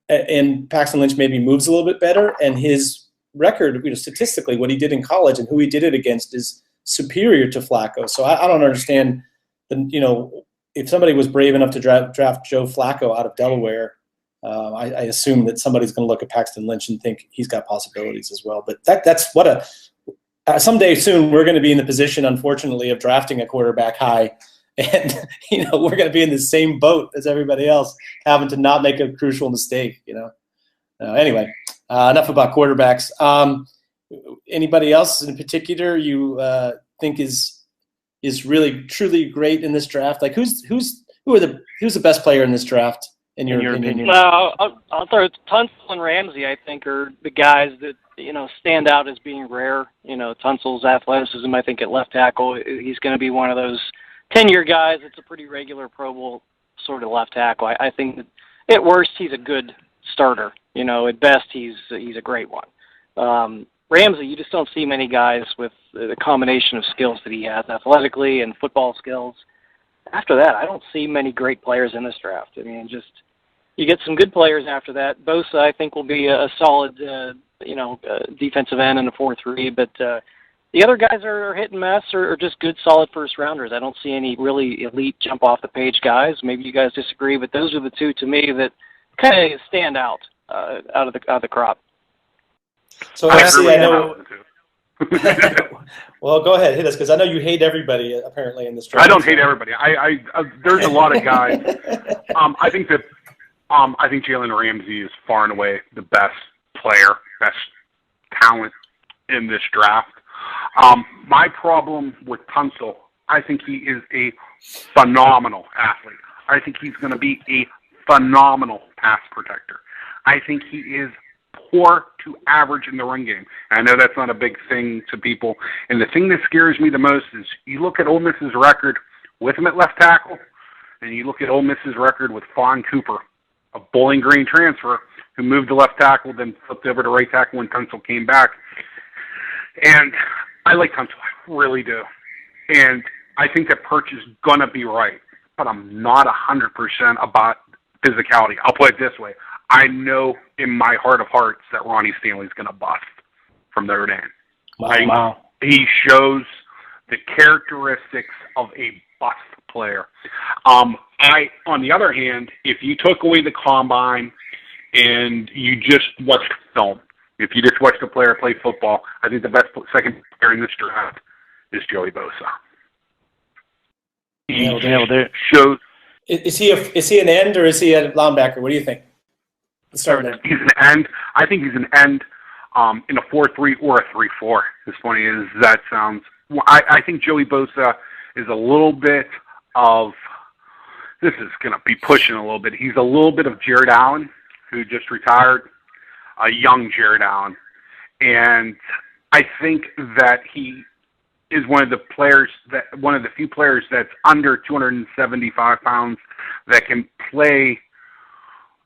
And Paxton Lynch maybe moves a little bit better, and his record, statistically, what he did in college and who he did it against is superior to Flacco. So I don't understand. If somebody was brave enough to draft Joe Flacco out of Delaware, I assume that somebody's going to look at Paxton Lynch and think he's got possibilities as well. But that's what someday soon we're going to be in the position, unfortunately, of drafting a quarterback high, and we're going to be in the same boat as everybody else, having to not make a crucial mistake. Anyway, enough about quarterbacks. Anybody else in particular you think is really truly great in this draft? Like who's the best player in this draft in your opinion? I'll throw Tunsil and Ramsey. I think are the guys that stand out as being rare. Tunsil's athleticism, I think, at left tackle, he's going to be one of those 10-year guys. It's a pretty regular Pro Bowl sort of left tackle. I think that at worst he's a good starter. At best he's a great one. Ramsey, you just don't see many guys with the combination of skills that he has athletically and football skills. After that, I don't see many great players in this draft. I mean, you get some good players after that. Bosa, I think, will be a solid, defensive end in a 4-3. But the other guys are hit and miss or just good, solid first-rounders. I don't see any really elite jump-off-the-page guys. Maybe you guys disagree, but those are the two, to me, that kind of stand out of the crop. So I know. Well, go ahead, hit us, because I know you hate everybody apparently in this draft. I don't hate everybody. I there's a lot of guys. I think Jalen Ramsey is far and away the best player, best talent in this draft. My problem with Tunsil, I think he is a phenomenal athlete. I think he's going to be a phenomenal pass protector. I think he is poor to average in the run game. And I know that's not a big thing to people. And the thing that scares me the most is you look at Ole Miss's record with him at left tackle, and you look at Ole Miss's record with Fawn Cooper, a Bowling Green transfer who moved to left tackle, then flipped over to right tackle when Tunsil came back. And I like Tunsil, I really do. And I think that Perch is going to be right, but I'm not 100% about physicality. I'll put it this way. I know in my heart of hearts that Ronnie Stanley's going to bust from Notre Dame. Wow. He shows the characteristics of a bust player. On the other hand, if you took away the combine and you just watched film, if you just watched a player play football, I think the best second player in this draft is Joey Bosa. He shows. Is he an end or is he a linebacker? What do you think? He's an end. I think he's an end in a 4-3 or a 3-4. As funny as that sounds, I think Joey Bosa is a little bit of. This is going to be pushing a little bit. He's a little bit of Jared Allen, who just retired, a young Jared Allen, and I think that he is one of the few players that's under 275 pounds that can play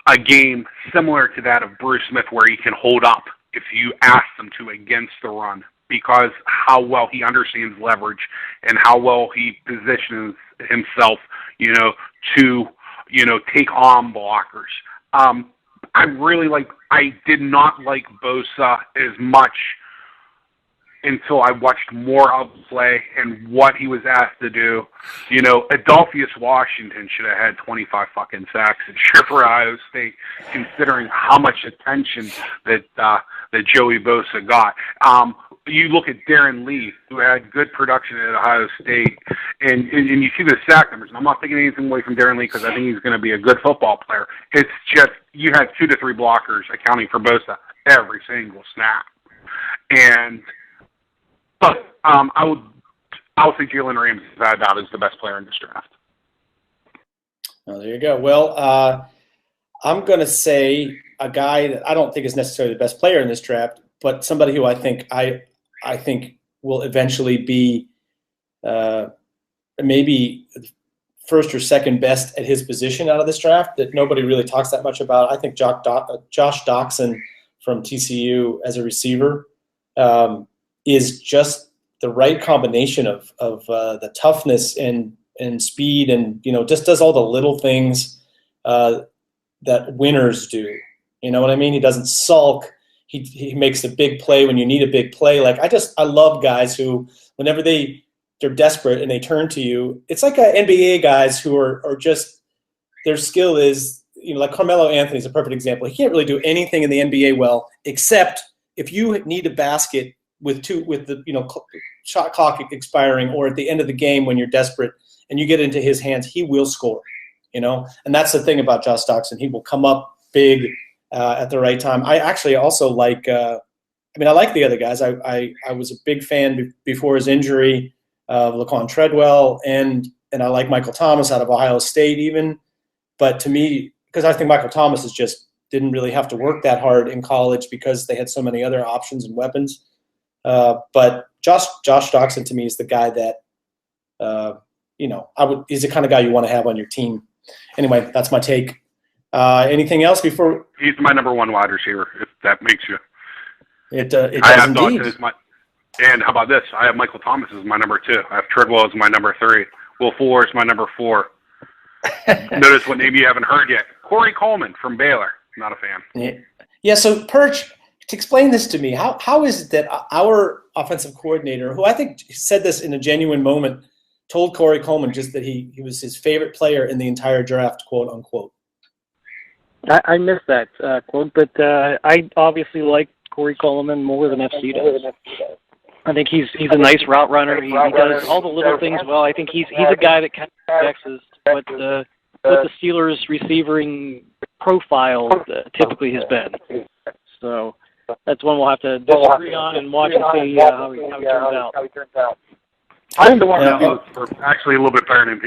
a game similar to that of Bruce Smith, where he can hold up if you ask him to against the run, because how well he understands leverage and how well he positions himself, to take on blockers. I did not like Bosa as much until I watched more of the play and what he was asked to do. Adolphus Washington should have had 25 fucking sacks at for Ohio State, considering how much attention that Joey Bosa got. You look at Darren Lee, who had good production at Ohio State, and you see the sack numbers. And I'm not taking anything away from Darren Lee because I think he's going to be a good football player. It's just you had 2 to 3 blockers accounting for Bosa every single snap. But I'll say Jalen Ramsey without a doubt is the best player in this draft. Oh, there you go. Well, I'm going to say a guy that I don't think is necessarily the best player in this draft, but somebody who I think will eventually be maybe first or second best at his position out of this draft that nobody really talks that much about. I think Josh Doxson from TCU as a receiver is just the right combination of the toughness and speed and, just does all the little things that winners do. You know what I mean? He doesn't sulk. He makes a big play when you need a big play. I love guys who, whenever they're desperate and they turn to you, it's like NBA guys who are just, their skill is, like Carmelo Anthony's a perfect example. He can't really do anything in the NBA well, except if you need a basket with the shot clock expiring, or at the end of the game when you're desperate and you get into his hands, he will score. And that's the thing about Josh Doxson. He will come up big at the right time. I actually also like. I like the other guys. I was a big fan before his injury of Laquan Treadwell, and I like Michael Thomas out of Ohio State even. But to me, because I think Michael Thomas didn't really have to work that hard in college because they had so many other options and weapons. But Josh Doxson to me is the guy that, he's the kind of guy you want to have on your team. Anyway, that's my take. Anything else before? He's my number 1 wide receiver, if that makes you. It does indeed. And how about this? I have Michael Thomas as my number 2. I have Treadwell as my number 3. Will Fuller is my number 4. Notice what name you haven't heard yet. Corey Coleman from Baylor. Not a fan. Yeah, so Perch, to explain this to me, how is it that our offensive coordinator, who I think said this in a genuine moment, told Corey Coleman just that he was his favorite player in the entire draft, quote unquote? I missed that quote, but I obviously like Corey Coleman more than FC does. I think he's a nice route runner. He does all the little things well. I think he's a guy that kind of indexes what the Steelers' receiving profile typically has been. So that's one we'll have to disagree on and watch and see how he turns out. I'm the one that feels actually a little bit better than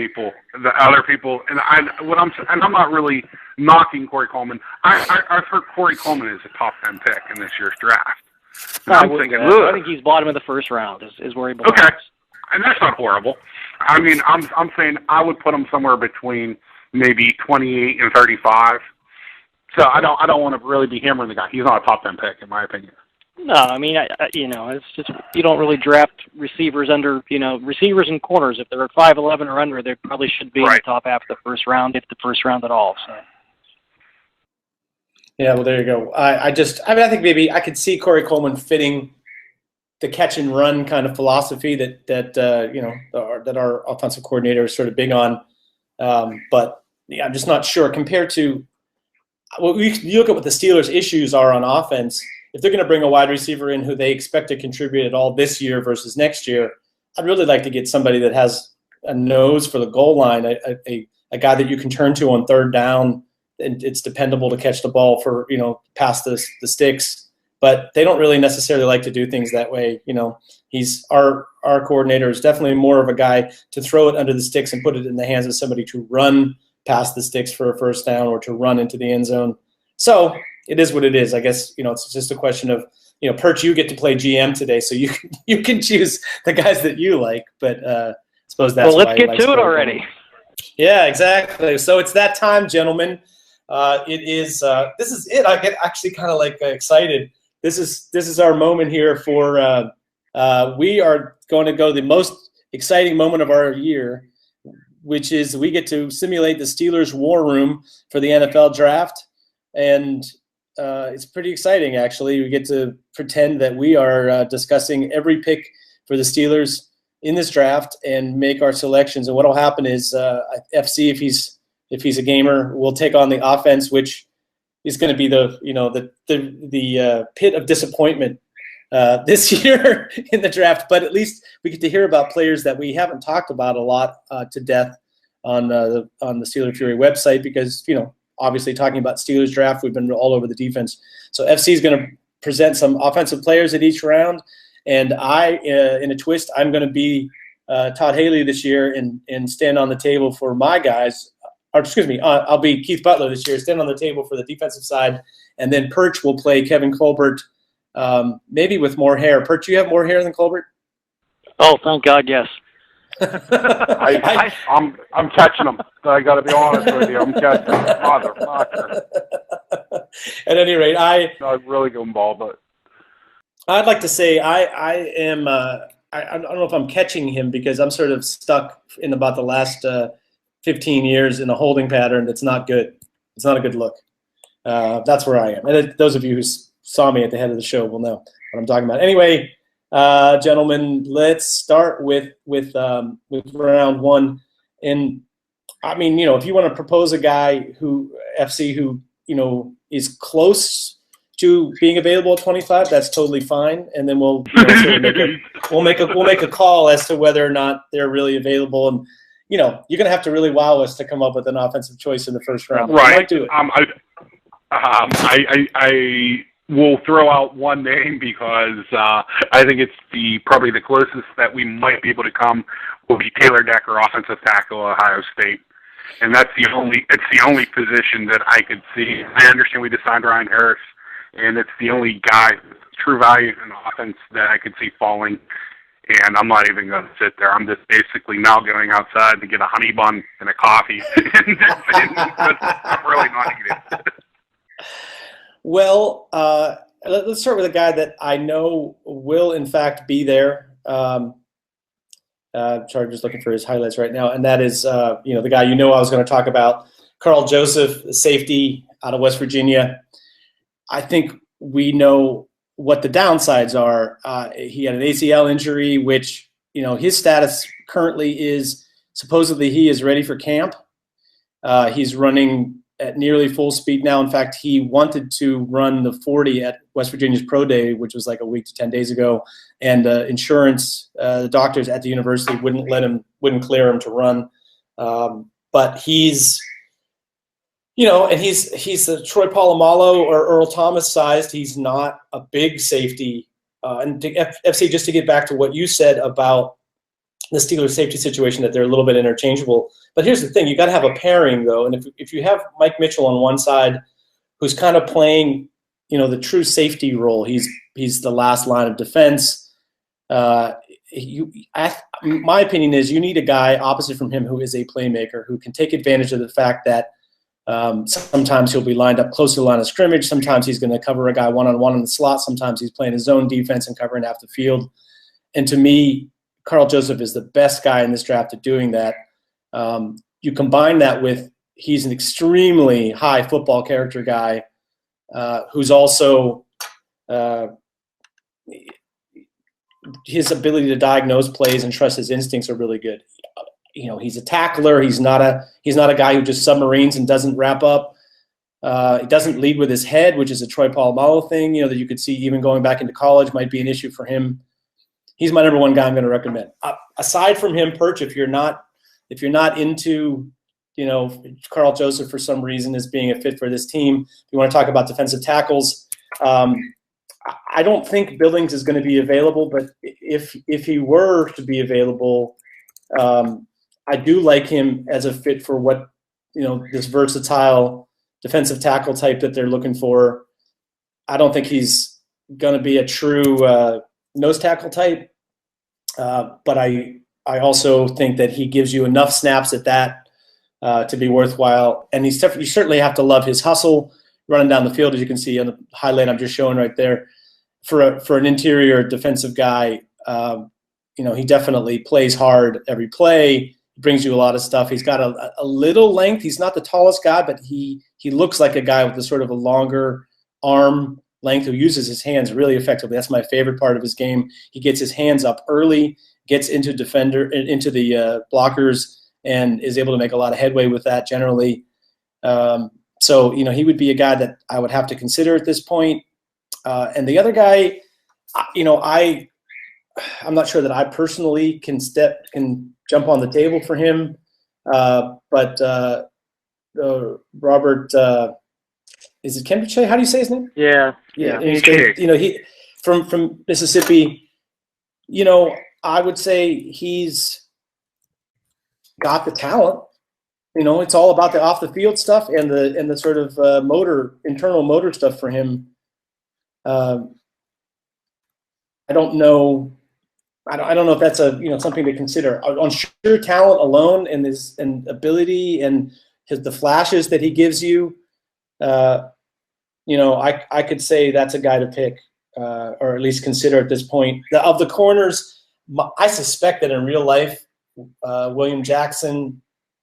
the other people, and I'm not really knocking Corey Coleman. I've heard Corey Coleman is a top 10 pick in this year's draft. I think he's bottom of the first round is where he belongs. Okay, and that's not horrible. I mean, I'm saying I would put him somewhere between maybe 28 and 35. So I don't want to really be hammering the guy. He's not a top 10 pick, in my opinion. No, I mean, it's just you don't really draft receivers under, receivers and corners. If they're at 5'11" or under, they probably should be in the top half of the first round, if the first round at all. So. Yeah, well, there you go. I think maybe I could see Corey Coleman fitting the catch and run kind of philosophy that our offensive coordinator is sort of big on. But yeah, I'm just not sure compared to you look at what the Steelers' issues are on offense. If they're going to bring a wide receiver in who they expect to contribute at all this year versus next year, I'd really like to get somebody that has a nose for the goal line, a guy that you can turn to on third down, and it's dependable to catch the ball for, past the sticks. But they don't really necessarily like to do things that way. He's our coordinator is definitely more of a guy to throw it under the sticks and put it in the hands of somebody to run past the sticks for a first down or to run into the end zone. So it is what it is. I guess, it's just a question of, Perch, you get to play GM today, so you can choose the guys that you like. But I suppose that's well, let's get to it already. Yeah, exactly. So it's that time, gentlemen. It is. This is it. I get actually kind of excited. This is our moment here for. We are going to go the most exciting moment of our year, which is we get to simulate the Steelers' war room for the NFL draft, and it's pretty exciting. Actually, we get to pretend that we are discussing every pick for the Steelers in this draft and make our selections. And what will happen is FC, if he's a gamer, will take on the offense, which is going to be the pit of disappointment this year in the draft. But at least we get to hear about players that we haven't talked about a lot to death on the SteelerFury website because obviously talking about Steelers draft, we've been all over the defense. So FC is going to present some offensive players at each round, and I, in a twist, I'm going to be Todd Haley this year and stand on the table for my guys. Or excuse me, I'll be Keith Butler this year, stand on the table for the defensive side, and then Perch will play Kevin Colbert, maybe with more hair. Perch, you have more hair than Colbert? Oh, thank God, yes. I'm catching them. I got to be honest with you. I'm catching them. Motherfucker. At any rate, I really go ball, but I'd like to say I am. I don't know if I'm catching him because I'm sort of stuck in about the last 15 years in a holding pattern that's not good. It's not a good look. That's where I am. And those of you who saw me at the head of the show will know what I'm talking about. Anyway. Gentlemen, let's start with round one. And I mean, if you want to propose a guy who is close to being available at 25, that's totally fine. And then we'll make a call as to whether or not they're really available. And you're going to have to really wow us to come up with an offensive choice in the first round. Right. I might do it. We'll throw out one name because I think it's probably the closest that we might be able to come will be Taylor Decker, offensive tackle, Ohio State, and it's the only position that I could see. I understand we just signed Ryan Harris, and it's the only guy with true value in offense that I could see falling. And I'm not even going to sit there. I'm just basically now going outside to get a honey bun and a coffee. I'm really not eating. Well, let's start with a guy that I know will, in fact, be there. Sorry, I'm just looking for his highlights right now. And that is, the guy I was going to talk about, Carl Joseph, safety out of West Virginia. I think we know what the downsides are. He had an ACL injury, which, his status currently is supposedly he is ready for camp. He's running at nearly full speed now. In fact, he wanted to run the 40 at West Virginia's Pro Day, which was like a week to 10 days ago. And insurance, the doctors at the university wouldn't clear him to run. But he's, and he's a Troy Polamalu or Earl Thomas sized. He's not a big safety. And FC, just to get back to what you said about the Steelers safety situation, that they're a little bit interchangeable. But here's the thing. You got to have a pairing, though. And if you have Mike Mitchell on one side who's kind of playing, the true safety role, he's the last line of defense. my opinion is you need a guy opposite from him who is a playmaker, who can take advantage of the fact that sometimes he'll be lined up close to the line of scrimmage. Sometimes he's going to cover a guy one-on-one in the slot. Sometimes he's playing his zone defense and covering half the field. And to me, Karl Joseph is the best guy in this draft at doing that. You combine that with he's an extremely high football character guy who's also his ability to diagnose plays and trust his instincts are really good. He's a tackler. He's not a guy who just submarines and doesn't wrap up. He doesn't lead with his head, which is a Troy Polamalu thing, that you could see even going back into college might be an issue for him. He's my number one guy I'm going to recommend. Aside from him, Perch, if you're not into, Karl Joseph for some reason as being a fit for this team, if you want to talk about defensive tackles, I don't think Billings is going to be available, but if he were to be available, I do like him as a fit for what, this versatile defensive tackle type that they're looking for. I don't think he's going to be a true nose tackle type, but I also think that he gives you enough snaps at that to be worthwhile. And you certainly have to love his hustle running down the field, as you can see on the highlight I'm just showing right there. For an interior defensive guy, he definitely plays hard every play. He brings you a lot of stuff. He's got a little length. He's not the tallest guy, but he looks like a guy with a sort of a longer arm length who uses his hands really effectively. That's my favorite part of his game. He gets his hands up early, gets into the blockers, and is able to make a lot of headway with that generally. So he would be a guy that I would have to consider at this point. And the other guy, I'm not sure that I personally can jump on the table for him. But Robert, is it Kenriche? How do you say his name? Yeah. He from Mississippi. I would say he's got the talent. It's all about the off the field stuff and the sort of internal motor stuff for him. I don't know. I don't know if that's something to consider. On sheer talent alone and his ability and the flashes that he gives you, I could say that's a guy to pick or at least consider at this point. Of the corners, I suspect that in real life, William Jackson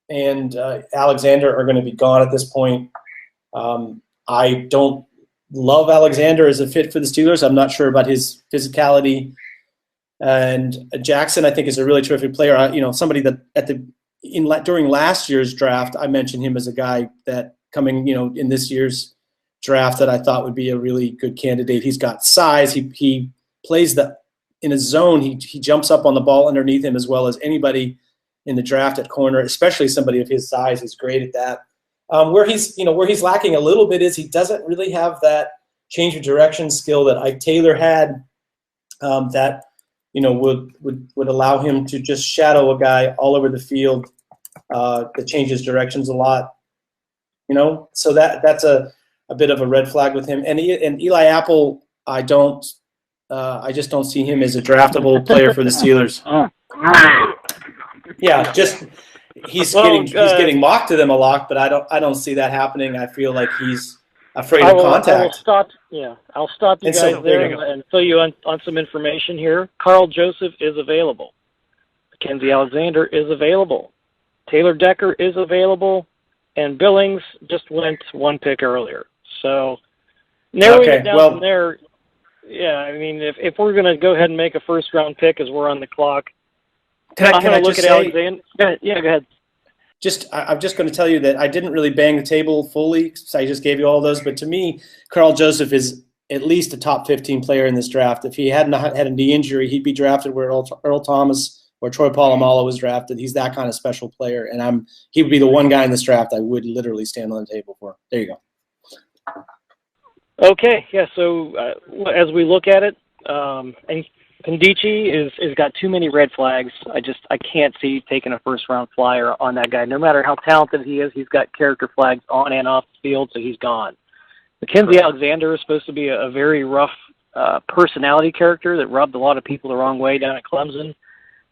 and Alexander are going to be gone at this point. I don't love Alexander as a fit for the Steelers. I'm not sure about his physicality. And Jackson, I think, is a really terrific player. Somebody that during last year's draft, I mentioned him as a guy that coming, in this year's draft that I thought would be a really good candidate. He's got size. He plays in a zone. He jumps up on the ball underneath him as well as anybody in the draft at corner, especially somebody of his size is great at that. Where he's lacking a little bit is he doesn't really have that change of direction skill that Ike Taylor had. That would allow him to just shadow a guy all over the field that changes directions a lot. So that's a bit of a red flag with him. And Eli Apple, I just don't see him as a draftable player for the Steelers. Yeah, he's getting mocked to them a lot, but I don't see that happening. I feel like he's afraid of contact. I'll stop you guys there and fill you on some information here. Karl Joseph is available. Mackenzie Alexander is available. Taylor Decker is available. And Billings just went one pick earlier. So narrowing it down from there, if we're going to go ahead and make a first-round pick as we're on the clock, I'm going to look at Alexander. Go ahead. I'm just going to tell you that I didn't really bang the table fully, so I just gave you all those. But to me, Karl Joseph is at least a top 15 player in this draft. If he hadn't had a knee injury, he'd be drafted where Earl Thomas or Troy Polamalu was drafted. He's that kind of special player, and he would be the one guy in this draft I would literally stand on the table for. There you go. Okay, yeah. So as we look at it, and Kondichi is got too many red flags. I can't see taking a first-round flyer on that guy. No matter how talented he is, he's got character flags on and off the field, so he's gone. Mackenzie Alexander is supposed to be a very rough personality character that rubbed a lot of people the wrong way down at Clemson.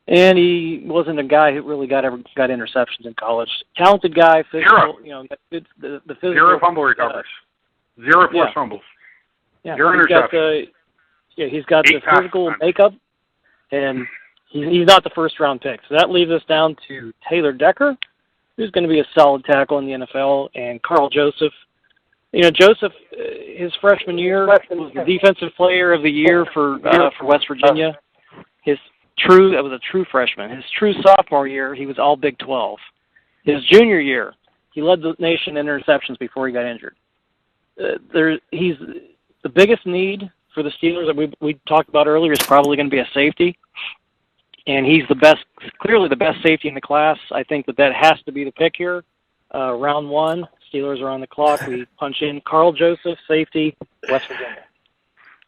And he wasn't a guy who really got interceptions in college. Talented guy, physical, got good, the physical. 0 fumble recovers. 0 forced fumbles. Yeah, 0 interceptions. He's got the physical makeup, and he's not the first-round pick. So that leaves us down to Taylor Decker, who's going to be a solid tackle in the NFL, and Carl Joseph. Joseph, his freshman year, was the defensive player of the year for West Virginia. That was a true freshman. His true sophomore year, he was all Big 12. His junior year, he led the nation in interceptions before he got injured. He's the biggest need for the Steelers that we talked about earlier is probably going to be a safety, and he's clearly the best safety in the class. I think that has to be the pick here. Round 1, Steelers are on the clock. We punch in Carl Joseph, safety, West Virginia.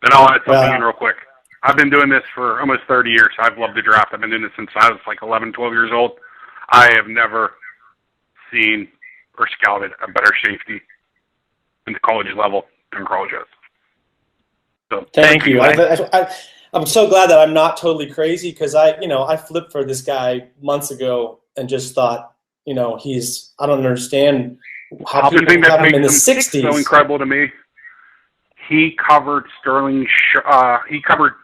Then I'll add something in real quick. I've been doing this for almost 30 years. I've loved the draft. I've been doing this since I was like 11, 12 years old. I have never seen or scouted a better safety in the college level than Carl Joseph. So thank you. I'm so glad that I'm not totally crazy because I flipped for this guy months ago and just thought, I don't understand how people have him in the 60s. So incredible to me. He covered Sterling Shepard,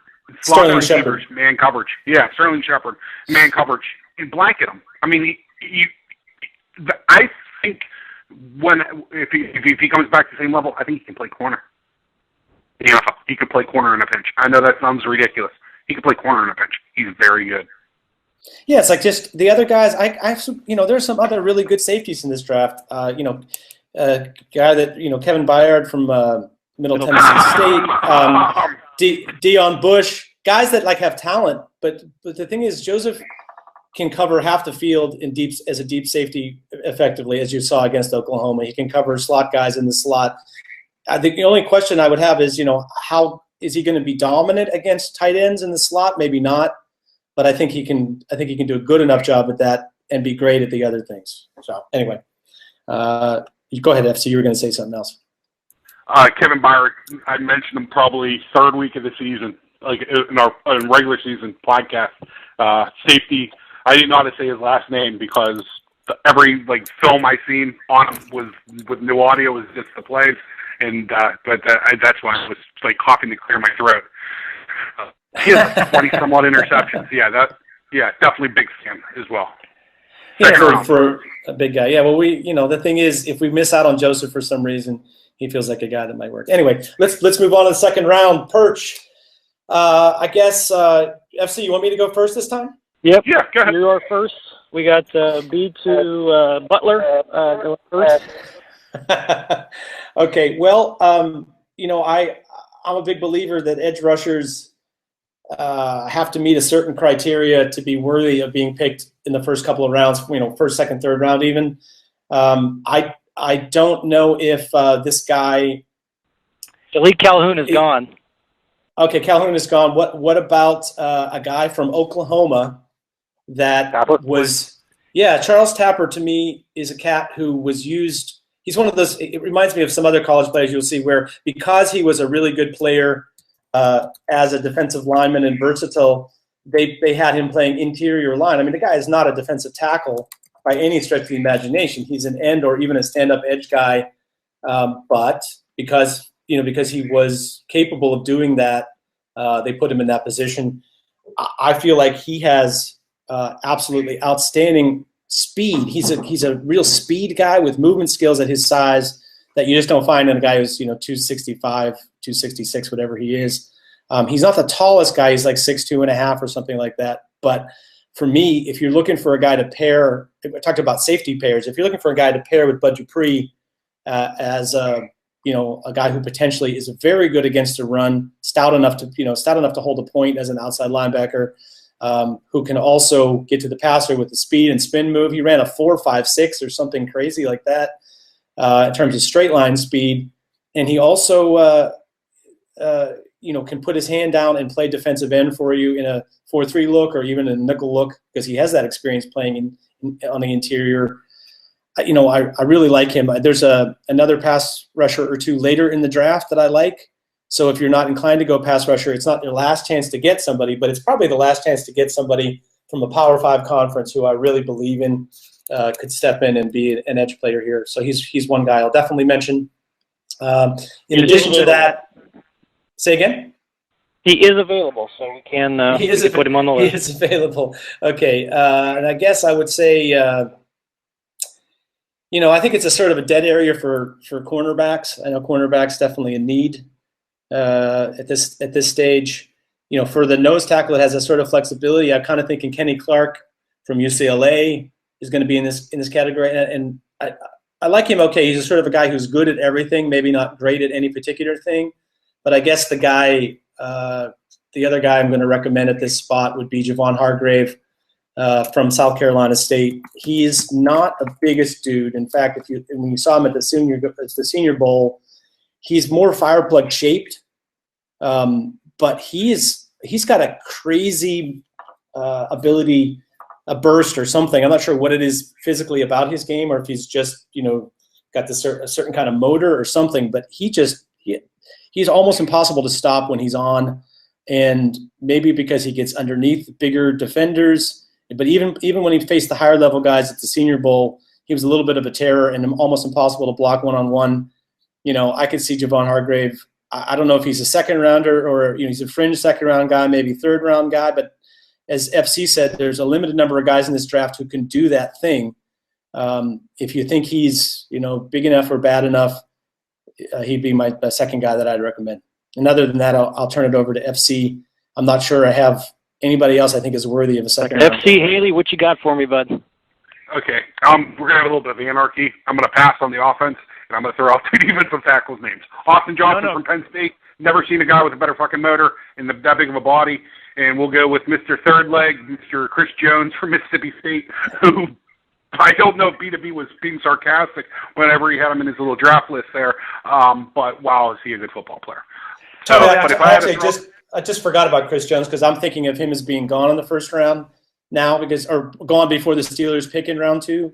man coverage. Yeah, Sterling Shepard, man coverage, and blanket him. I mean, I think if he comes back to the same level, I think he can play corner. He could play corner in a pinch. I know that sounds ridiculous. He could play corner in a pinch. He's very good. Yeah, it's like just the other guys. There's some other really good safeties in this draft. A guy that Kevin Byard from Middle Tennessee State, Deion Bush, guys that have talent. But the thing is, Joseph can cover half the field as a deep safety effectively, as you saw against Oklahoma. He can cover slot guys in the slot. I think the only question I would have is, how is he going to be dominant against tight ends in the slot? Maybe not, but I think he can do a good enough job at that and be great at the other things. So anyway, you go ahead, FC. You were going to say something else. Kevin Byard, I mentioned him probably third week of the season, like in our regular season podcast. Safety. I didn't know how to say his last name because every film I seen on him was with no audio, was just the plays. And that's why I was coughing to clear my throat. He has 20-some-odd interceptions. Yeah, definitely big fan as well. Yeah, for a big guy. Yeah, well, the thing is, if we miss out on Joseph for some reason, he feels like a guy that might work. Anyway, let's move on to the second round. Perch. I guess FC, you want me to go first this time? Yep. Yeah, go ahead. You are first. We got B2 Butler going first. Okay, well, I'm a big believer that edge rushers have to meet a certain criteria to be worthy of being picked in the first couple of rounds, first, second, third round even. I don't know if this guy... Malik Calhoun is gone. Okay, Calhoun is gone. What about a guy from Oklahoma that was... Yeah, Charles Tapper, to me, is a cat who was used... He's one of those. It reminds me of some other college players you'll see where, because he was a really good player as a defensive lineman and versatile, they had him playing interior line. I mean, the guy is not a defensive tackle by any stretch of the imagination. He's an end or even a stand-up edge guy, but because he was capable of doing that, they put him in that position. I feel like he has absolutely outstanding speed. He's a real speed guy with movement skills at his size that you just don't find in a guy who's 265, 266, whatever he is. He's not the tallest guy. He's like 6'2.5" or something like that. But for me, if you're looking for a guy to pair, I talked about safety pairs. If you're looking for a guy to pair with Bud Dupree as a guy who potentially is very good against the run, stout enough to hold a point as an outside linebacker. Who can also get to the passer with the speed and spin move. He ran a 4.56 or something crazy like that in terms of straight line speed. And he also, can put his hand down and play defensive end for you in a 4-3 look or even a nickel look because he has that experience playing on the interior. I really like him. There's another pass rusher or two later in the draft that I like. So if you're not inclined to go pass rusher, it's not your last chance to get somebody, but it's probably the last chance to get somebody from a Power 5 conference who I really believe in could step in and be an edge player here. So he's one guy I'll definitely mention. In addition to that, say again? He is available, so we can put him on the list. He is available. Okay, and I guess I would say, I think it's a sort of a dead area for cornerbacks. I know cornerbacks definitely a need at this stage. For the nose tackle, it has a sort of flexibility. I'm kind of thinking Kenny Clark from UCLA is going to be in this category, and I like him. Okay, he's a sort of a guy who's good at everything, maybe not great at any particular thing, but I guess the other guy I'm going to recommend at this spot would be Javon Hargrave from South Carolina State. He's not the biggest dude. In fact, when you saw him at the Senior Bowl, he's more fireplug shaped, but he's got a crazy ability, a burst or something. I'm not sure what it is physically about his game, or if he's just got a certain kind of motor or something. But he's almost impossible to stop when he's on, and maybe because he gets underneath bigger defenders. But even when he faced the higher level guys at the Senior Bowl, he was a little bit of a terror and almost impossible to block one-on-one. I could see Javon Hargrave. I don't know if he's a second rounder or he's a fringe second round guy, maybe third round guy. But as FC said, there's a limited number of guys in this draft who can do that thing. If you think he's big enough or bad enough, he'd be my second guy that I'd recommend. And other than that, I'll turn it over to FC. I'm not sure I have anybody else I think is worthy of a second round. FC Haley, what you got for me, bud? Okay, we're going to have a little bit of anarchy. I'm going to pass on the offense, and I'm going to throw out 2 defensive tackles' names. Austin Johnson from Penn State. Never seen a guy with a better fucking motor and that big of a body. And we'll go with Mr. Third Leg, Mr. Chris Jones from Mississippi State, who I don't know if B2B was being sarcastic whenever he had him in his little draft list there. But wow, is he a good football player. I just forgot about Chris Jones because I'm thinking of him as being gone in the first round now or gone before the Steelers pick in round 2.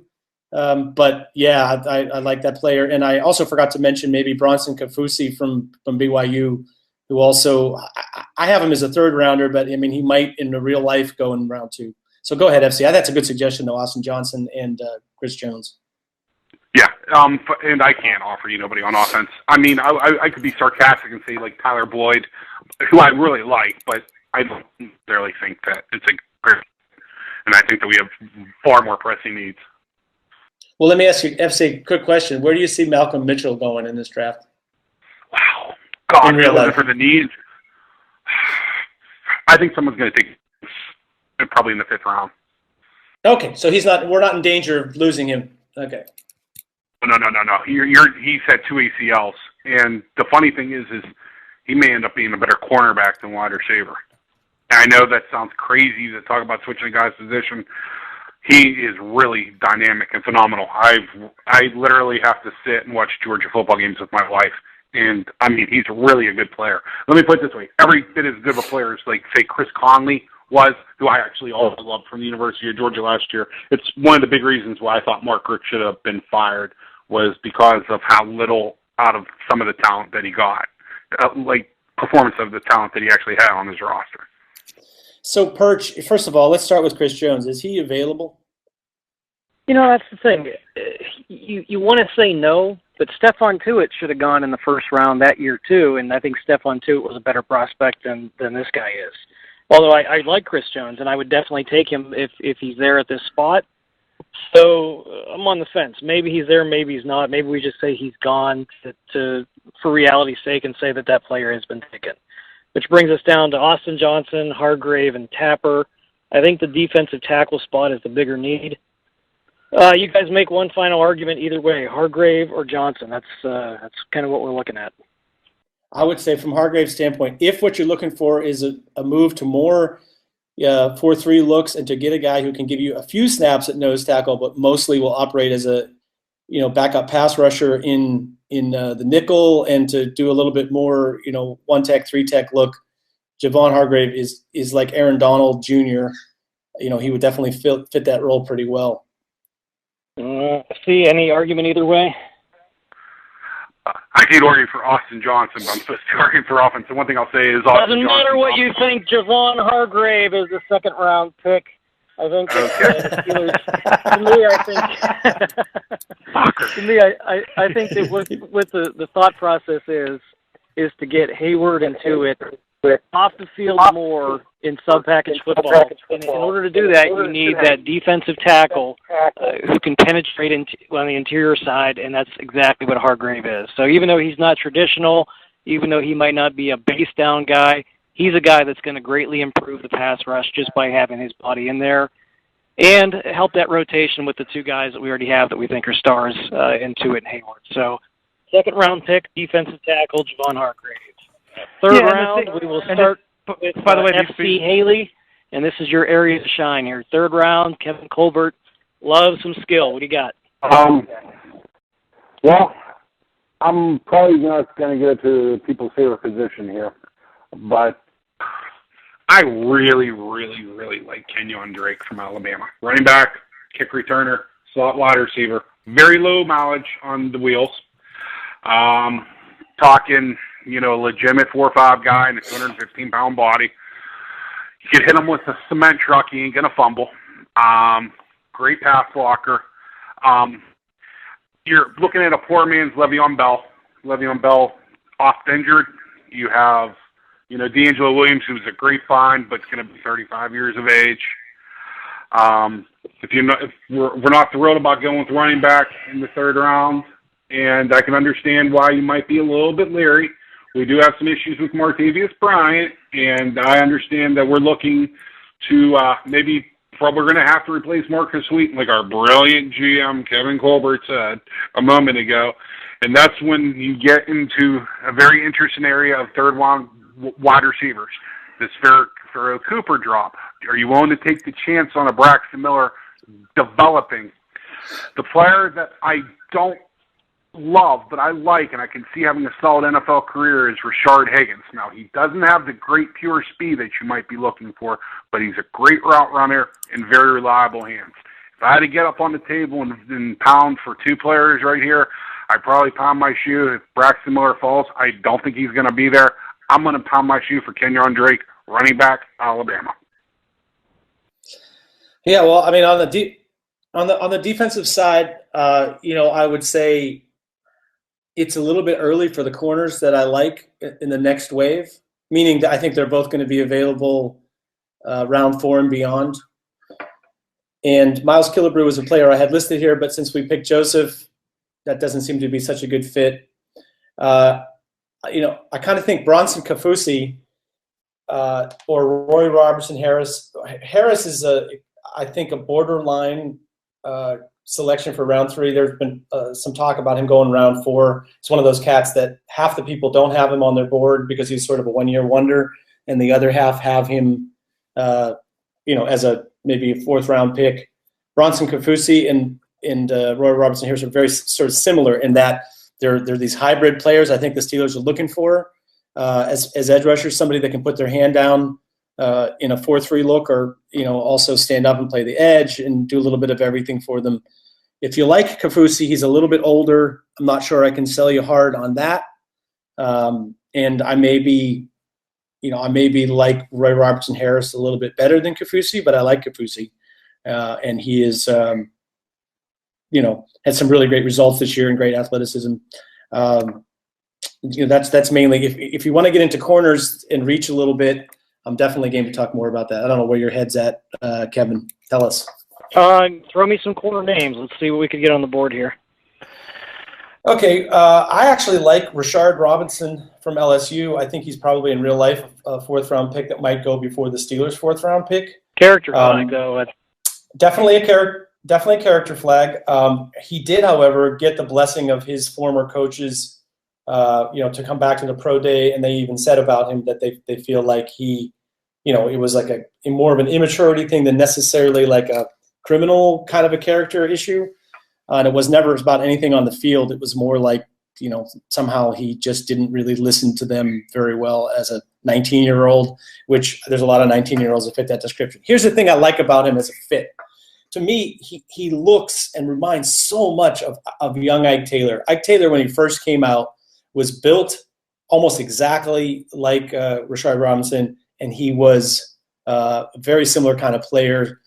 But yeah, I like that player. And I also forgot to mention maybe Bronson Kafusi from BYU, who also I have him as a third rounder, but I mean he might in the real life go in round 2. So go ahead, FC. That's a good suggestion though, Austin Johnson and Chris Jones. Yeah, and I can't offer you nobody on offense. I mean, I could be sarcastic and say like Tyler Boyd, who I really like, but I don't necessarily think that it's a great. And I think that we have far more pressing needs. Well, let me ask you, FC, quick question. Where do you see Malcolm Mitchell going in this draft? Wow. God, looking for the needs. I think someone's going to take him probably in the 5th round. Okay, so we're not in danger of losing him. Okay. No. He's had 2 ACLs. And the funny thing is he may end up being a better cornerback than wide receiver. And I know that sounds crazy to talk about switching a guy's position. He is really dynamic and phenomenal. I literally have to sit and watch Georgia football games with my wife. And, I mean, he's really a good player. Let me put it this way. Every bit as good of a player as, like, say, Chris Conley was, who I actually also loved from the University of Georgia last year. It's one of the big reasons why I thought Mark Richt should have been fired was because of how little out of some of the talent that he got. Performance of the talent that he actually had on his roster. So, Perch, first of all, let's start with Chris Jones. Is he available? That's the thing. You want to say no, but Stephon Tuitt should have gone in the first round that year too, and I think Stephon Tuitt was a better prospect than this guy is. Although I like Chris Jones, and I would definitely take him if he's there at this spot. So I'm on the fence. Maybe he's there, maybe he's not. Maybe we just say he's gone for reality's sake and say that player has been taken. Which brings us down to Austin Johnson, Hargrave, and Tapper. I think the defensive tackle spot is the bigger need. You guys make one final argument either way, Hargrave or Johnson. That's kind of what we're looking at. I would say from Hargrave's standpoint, if what you're looking for is a move to more 4-3 looks and to get a guy who can give you a few snaps at nose tackle, but mostly will operate as a backup pass rusher in the nickel and to do a little bit more 1-tech, 3-tech look, Javon Hargrave is like Aaron Donald Jr. He would definitely fit that role pretty well. See any argument either way? I can't argue for Austin Johnson, but I'm supposed to argue for offense. The one thing I'll say is Austin Doesn't matter Johnson, what you think. Javon Hargrave is the 2nd round pick. I think the Steelers. To me, I think that what the thought process is to get Hayward and Tuitt off the field more in sub-package football. And in order to do that, you need that defensive tackle who can penetrate on the interior side, and that's exactly what Hargrave is. So even though he's not traditional, even though he might not be a base down guy, he's a guy that's going to greatly improve the pass rush just by having his body in there and help that rotation with the two guys that we already have that we think are stars in Tuitt and Hayward. So second-round pick, defensive tackle, Javon Hargrave. Third round, we will start with FC Haley, and this is your area to shine here. Third round, Kevin Colbert, loves some skill. What do you got? Well, I'm probably not going to get to people's favorite position here, but I really, really, really like Kenyon Drake from Alabama. Running back, kick returner, slot wide receiver. Very low mileage on the wheels. Talking, legitimate 4.5 guy and a 215-pound body. You can hit him with a cement truck. He ain't going to fumble. Great pass blocker. You're looking at a poor man's Le'Veon Bell. Le'Veon Bell oft-injured. You have, D'Angelo Williams, who's a great find, but it's going to be 35 years of age. If we're not thrilled about going with running back in the third round, and I can understand why you might be a little bit leery. We do have some issues with Martavius Bryant, and I understand that we're looking to maybe probably going to have to replace Marcus Sweet, like our brilliant GM Kevin Colbert said a moment ago. And that's when you get into a very interesting area of third round wide receivers. This Pharaoh Cooper drop. Are you willing to take the chance on a Braxton Miller developing? The player that I don't love, but I like, and I can see having a solid NFL career is Rashard Higgins. Now, he doesn't have the great pure speed that you might be looking for, but he's a great route runner in very reliable hands. If I had to get up on the table and pound for two players right here, I'd probably pound my shoe. If Braxton Miller falls, I don't think he's going to be there. I'm going to pound my shoe for Kenyon Drake, running back, Alabama. Yeah, well, I mean, on the defensive side, I would say it's a little bit early for the corners that I like in the next wave, meaning that I think they're both going to be available round 4 and beyond. And Miles Killebrew was a player I had listed here, but since we picked Joseph, that doesn't seem to be such a good fit. I kind of think Bronson Kafusi or Roy Robertson Harris. Harris is I think a borderline selection for round 3. There's been some talk about him going round 4. It's one of those cats that half the people don't have him on their board because he's sort of a one-year wonder, and the other half have him, as maybe a 4th round pick. Bronson Kafusi and Roy Robertson Harris are very sort of similar in that they're these hybrid players. I think the Steelers are looking for as edge rushers, somebody that can put their hand down in a 4-3 look, or also stand up and play the edge and do a little bit of everything for them. If you like Kafusi, he's a little bit older. I'm not sure I can sell you hard on that. And I may be like Roy Robertson Harris a little bit better than Kafusi, but I like Kafusi, and he is had some really great results this year and great athleticism. That's mainly if you want to get into corners and reach a little bit. I'm definitely game to talk more about that. I don't know where your head's at, Kevin. Tell us. Throw me some corner names. Let's see what we can get on the board here. Okay. I actually like Rashard Robinson from LSU. I think he's probably in real life a 4th round pick that might go before the Steelers' 4th round pick. Character flag, though. Definitely a character flag. He did, however, get the blessing of his former coaches, to come back to the pro day, and they even said about him that they feel like he, it was like a more of an immaturity thing than necessarily like a criminal kind of a character issue. And it was never about anything on the field. It was more like, somehow he just didn't really listen to them very well as a 19-year-old, which there's a lot of 19-year-olds that fit that description. Here's the thing I like about him as a fit. To me, he looks and reminds so much of young Ike Taylor. Ike Taylor, when he first came out, was built almost exactly like Rashard Robinson, and he was a very similar kind of player.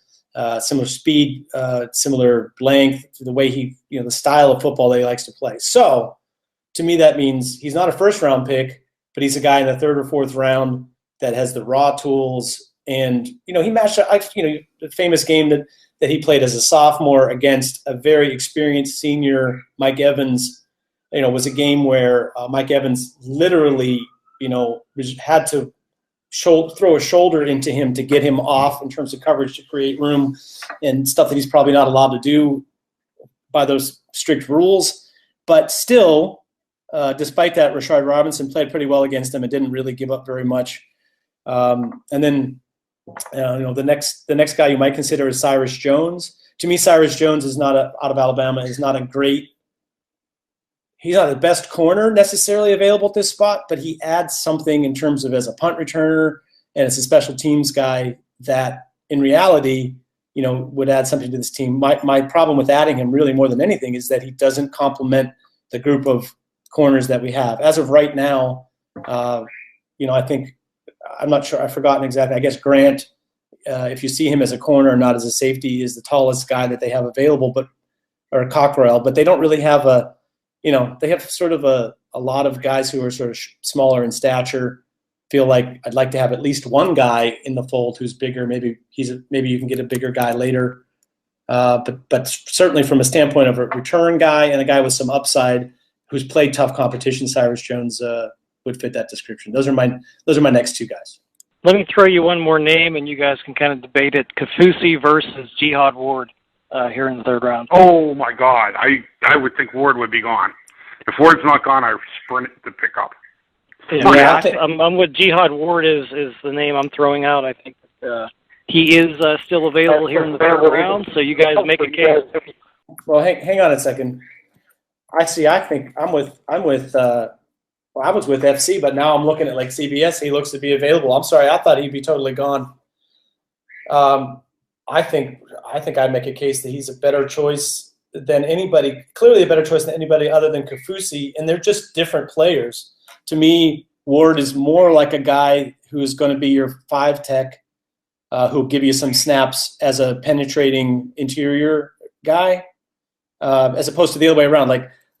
similar speed, similar length, the way the style of football that he likes to play. So to me, that means he's not a first-round pick, but he's a guy in the third or fourth round that has the raw tools. And, he matched up, the famous game that he played as a sophomore against a very experienced senior, Mike Evans, was a game where Mike Evans literally, had to throw a shoulder into him to get him off in terms of coverage to create room and stuff that he's probably not allowed to do by those strict rules. But still, despite that, Rashard Robinson played pretty well against him and didn't really give up very much. And then, the next guy you might consider is Cyrus Jones. To me, Cyrus Jones is not out of Alabama, is not he's not the best corner necessarily available at this spot, but he adds something in terms of as a punt returner and as a special teams guy that in reality, would add something to this team. My problem with adding him really more than anything is that he doesn't complement the group of corners that we have. As of right now, I think, I'm not sure, I've forgotten exactly. I guess Grant, if you see him as a corner and not as a safety, is the tallest guy that they have available, or Cockrell, but they don't really have they have sort of a lot of guys who are sort of smaller in stature. Feel like I'd like to have at least one guy in the fold who's bigger. Maybe you can get a bigger guy later. But certainly from a standpoint of a return guy and a guy with some upside who's played tough competition, Cyrus Jones would fit that description. Those are my next two guys. Let me throw you one more name, and you guys can kind of debate it. Kafusi versus Jihad Ward here in the third round. Oh, my God. I would think Ward would be gone. If Ward's not gone, I sprint to pick up. Yeah, I'm with Jihad Ward is the name I'm throwing out. I think he is still available here in the third round, so you guys make a case. Well, hang on a second. I think I was with FC, but now I'm looking at like CBS. He looks to be available. I'm sorry, I thought he'd be totally gone. I think I'd make a case that he's a better choice than anybody, clearly a better choice than anybody other than Kafusi, and they're just different players. To me, Ward is more like a guy who's going to be your 5 tech, who'll give you some snaps as a penetrating interior guy, as opposed to the other way around.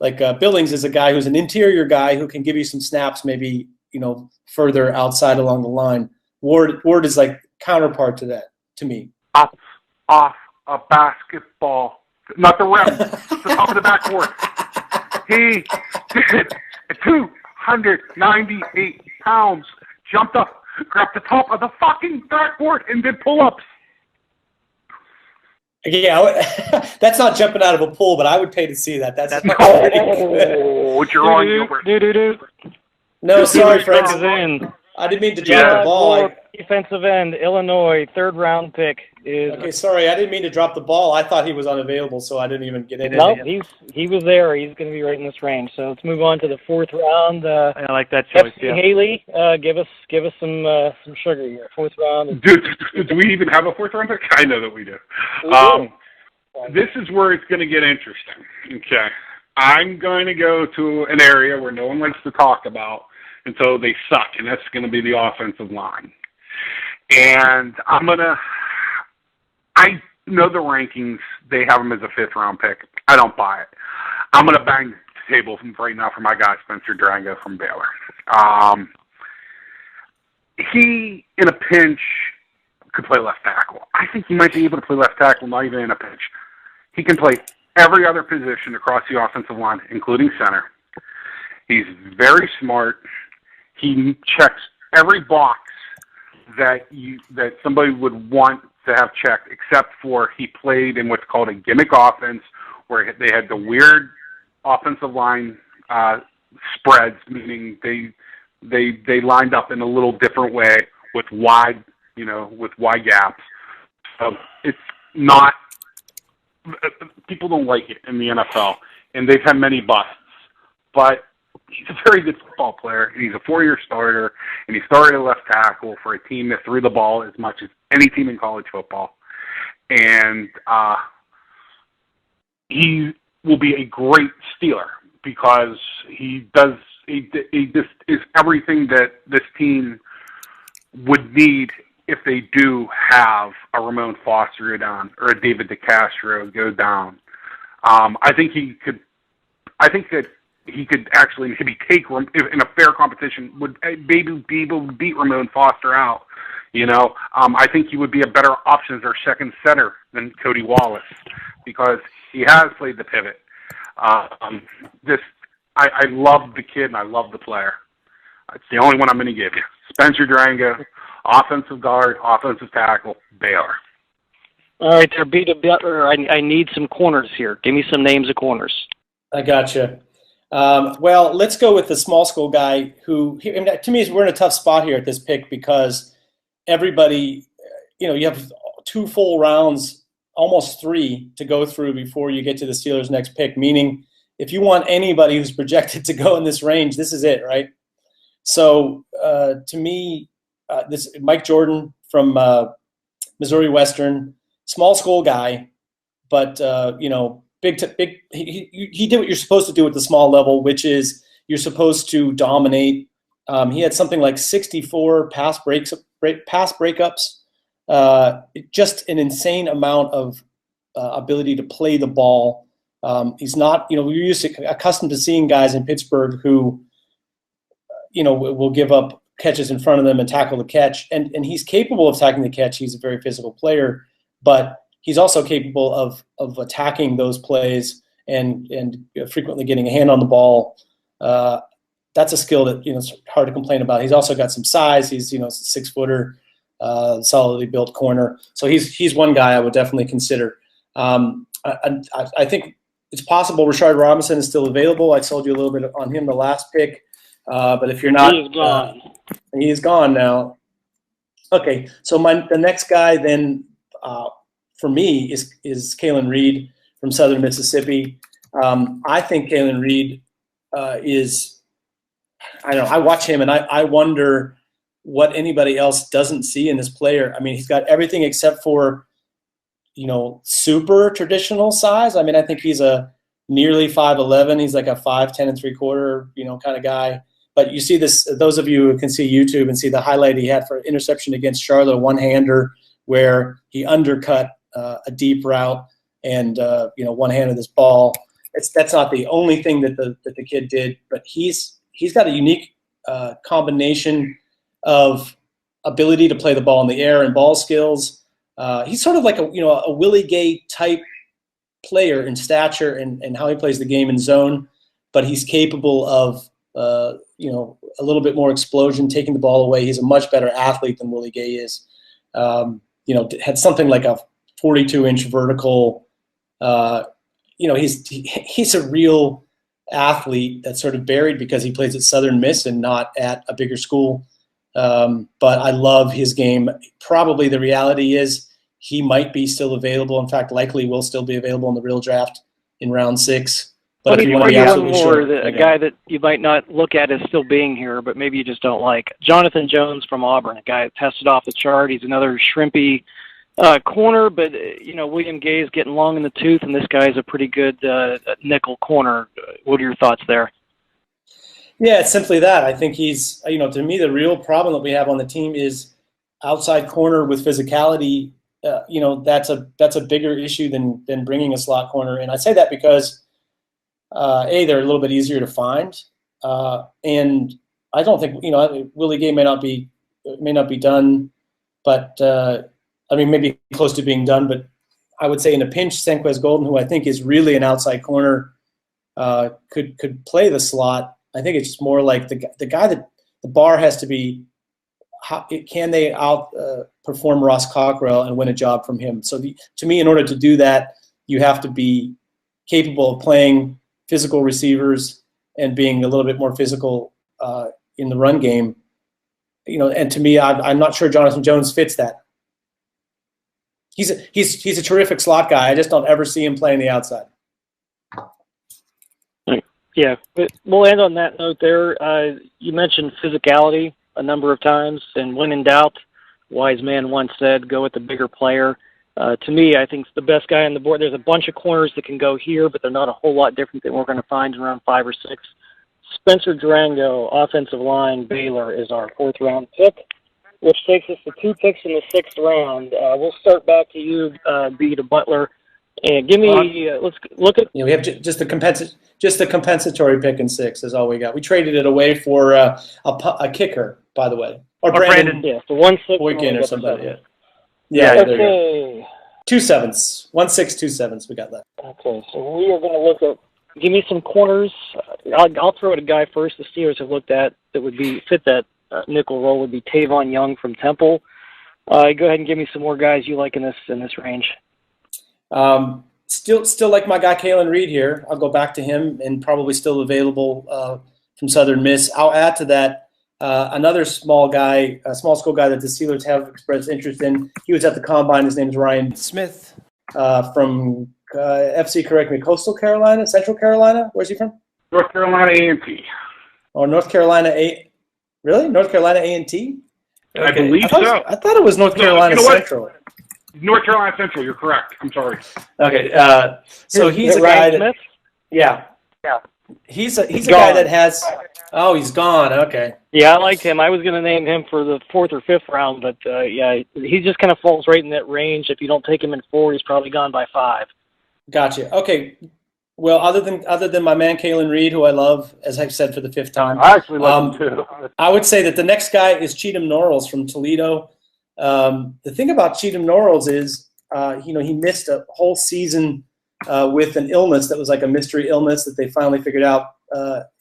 Like Billings is a guy who's an interior guy who can give you some snaps, maybe further outside along the line. Ward is like counterpart to that, to me. Off a basketball. Not the rim, the top of the backboard. He did 298 pounds, jumped up, grabbed the top of the fucking backboard, and did pull-ups. Yeah, that's not jumping out of a pool, but I would pay to see that. That's pretty good. Oh, you're wrong, Gilbert. No, sorry, friends. I didn't mean to drop the ball. Defensive end, Illinois, third-round pick. Okay, sorry, I didn't mean to drop the ball. I thought he was unavailable, so I didn't even get in. No, he was there. He's going to be right in this range. So let's move on to the fourth round. I like that choice. FC Haley, give us some sugar here. Fourth round. Do we even have a fourth round pick? I know that we do. This is where it's going to get interesting. Okay, I'm going to go to an area where no one likes to talk about until they suck, and that's going to be the offensive line. And I know the rankings, they have him as a fifth-round pick. I don't buy it. I'm going to bang the table right now for my guy, Spencer Drango from Baylor. He, in a pinch, could play left tackle. I think he might be able to play left tackle, not even in a pinch. He can play every other position across the offensive line, including center. He's very smart. He checks every box that somebody would want to have checked, except for he played in what's called a gimmick offense, where they had the weird offensive line spreads, meaning they lined up in a little different way with wide gaps. So it's not, people don't like it in the NFL, and they've had many busts, but he's a very good football player, and he's a 4-year starter, and he started at left tackle for a team that threw the ball as much as any team in college football. And he will be a great Steeler because he just is everything that this team would need if they do have a Ramon Foster go down or a David DeCastro go down, I think that he could actually maybe take, in a fair competition, would maybe be able to beat Ramon Foster out. I think he would be a better option as our second center than Cody Wallace because he has played the pivot. I love the kid and I love the player. It's the only one I'm going to give you. Spencer Durango, offensive guard, offensive tackle, Baylor. All right, there, Beta Butler. I need some corners here. Give me some names of corners. I gotcha. Well, let's go with the small school guy who, to me, we're in a tough spot here at this pick because everybody, you have 2 full rounds, almost 3 to go through before you get to the Steelers' next pick, meaning if you want anybody who's projected to go in this range, this is it, right? So to me, this Mike Jordan from Missouri Western, small school guy, but, big. He did what you're supposed to do at the small level, which is you're supposed to dominate. He had something like 64 pass breakups, just an insane amount of ability to play the ball. He's not, we're accustomed to seeing guys in Pittsburgh who, will give up catches in front of them and tackle the catch. And he's capable of tackling the catch. He's a very physical player, but he's also capable of attacking those plays and frequently getting a hand on the ball. That's a skill that, it's hard to complain about. He's also got some size. He's, a 6-footer, solidly built corner. So he's one guy I would definitely consider. I think it's possible Rashard Robinson is still available. I told you a little bit on him the last pick. But if you're not, he's gone. He's gone now. Okay, so the next guy then for me is Kalen Reed from Southern Mississippi. I think Kalen Reed is. I don't know. I watch him and I wonder what anybody else doesn't see in this player. I mean, he's got everything except for, super traditional size. I mean, I think he's a nearly 5'11". He's like a 5'10 3/4, kind of guy. But you see this, those of you who can see YouTube and see the highlight he had for interception against Charlotte, one-hander, where he undercut a deep route and, one-handed this ball. That's not the only thing that the kid did, but he's got a unique combination of ability to play the ball in the air and ball skills. He's sort of like a Willie Gay type player in stature and how he plays the game in zone, but he's capable of a little bit more explosion, taking the ball away. He's a much better athlete than Willie Gay is. Had something like a 42-inch vertical. He's a real athlete that's sort of buried because he plays at Southern Miss and not at a bigger school. But I love his game. Probably the reality is he might be still available. In fact, likely will still be available in the real draft in round 6. But if you want to be absolutely sure, a guy that you might not look at as still being here, but maybe you just don't like. Jonathan Jones from Auburn, a guy that tested off the chart. He's another shrimpy corner, but William Gay is getting long in the tooth, and this guy's a pretty good nickel corner. What are your thoughts there? Yeah, it's simply that. I think he's, to me, the real problem that we have on the team is outside corner with physicality. That's a bigger issue than bringing a slot corner. And I say that because, they're a little bit easier to find. And I don't think, Willie Gay may not be done, but maybe close to being done. But I would say in a pinch, Senquez Golden, who I think is really an outside corner, could play the slot. I think it's just more like the guy that the bar has to be. Can they outperform Ross Cockrell and win a job from him? So to me, in order to do that, you have to be capable of playing physical receivers and being a little bit more physical in the run game. And to me, I'm not sure Jonathan Jones fits that. He's a terrific slot guy. I just don't ever see him playing the outside. Yeah, but we'll end on that note there. You mentioned physicality a number of times, and when in doubt, wise man once said, go with the bigger player. To me, I think it's the best guy on the board. There's a bunch of corners that can go here, but they're not a whole lot different than we're going to find in round 5 or 6. Spencer Durango, offensive line, Baylor, is our 4th-round pick. which takes us to 2 picks in the 6th round. We'll start back to you, B to Butler, and give me. Let's look at. We have just the compensatory pick in 6 is all we got. We traded it away for a kicker, by the way, or Brandon. Yeah, so 1/6 Boykin or somebody. Yeah. Okay. 2 7s, 1 6 2 7s. We got that. Okay, so we are going to look at. Give me some corners. I'll throw at a guy first. The Steelers have looked at that would fit that nickel role would be Tavon Young from Temple. Go ahead and give me some more guys you like in this range. Still like my guy Kalen Reed here. I'll go back to him and probably still available from Southern Miss. I'll add to that another small school guy that the Steelers have expressed interest in. He was at the Combine. His name is Ryan Smith from FC, correct me, Coastal Carolina, Central Carolina? Where's he from? North Carolina A&T. Oh, North Carolina Really? North Carolina A&T? Okay. I believe so. I thought it was North Carolina Central. North Carolina Central, you're correct. I'm sorry. Okay, so he's a guy that – yeah. He's a guy that has – oh, he's gone. Okay. Yeah, I like him. I was going to name him for the 4th or 5th round, but, he just kind of falls right in that range. If you don't take him in 4, he's probably gone by 5. Gotcha. Okay. Well, other than my man Kalen Reed, who I love, as I've said for the 5th time. I actually love him too. I would say that the next guy is Cheatham Norrells from Toledo. The thing about Cheatham Norrells is, he missed a whole season with an illness that was like a mystery illness that they finally figured out.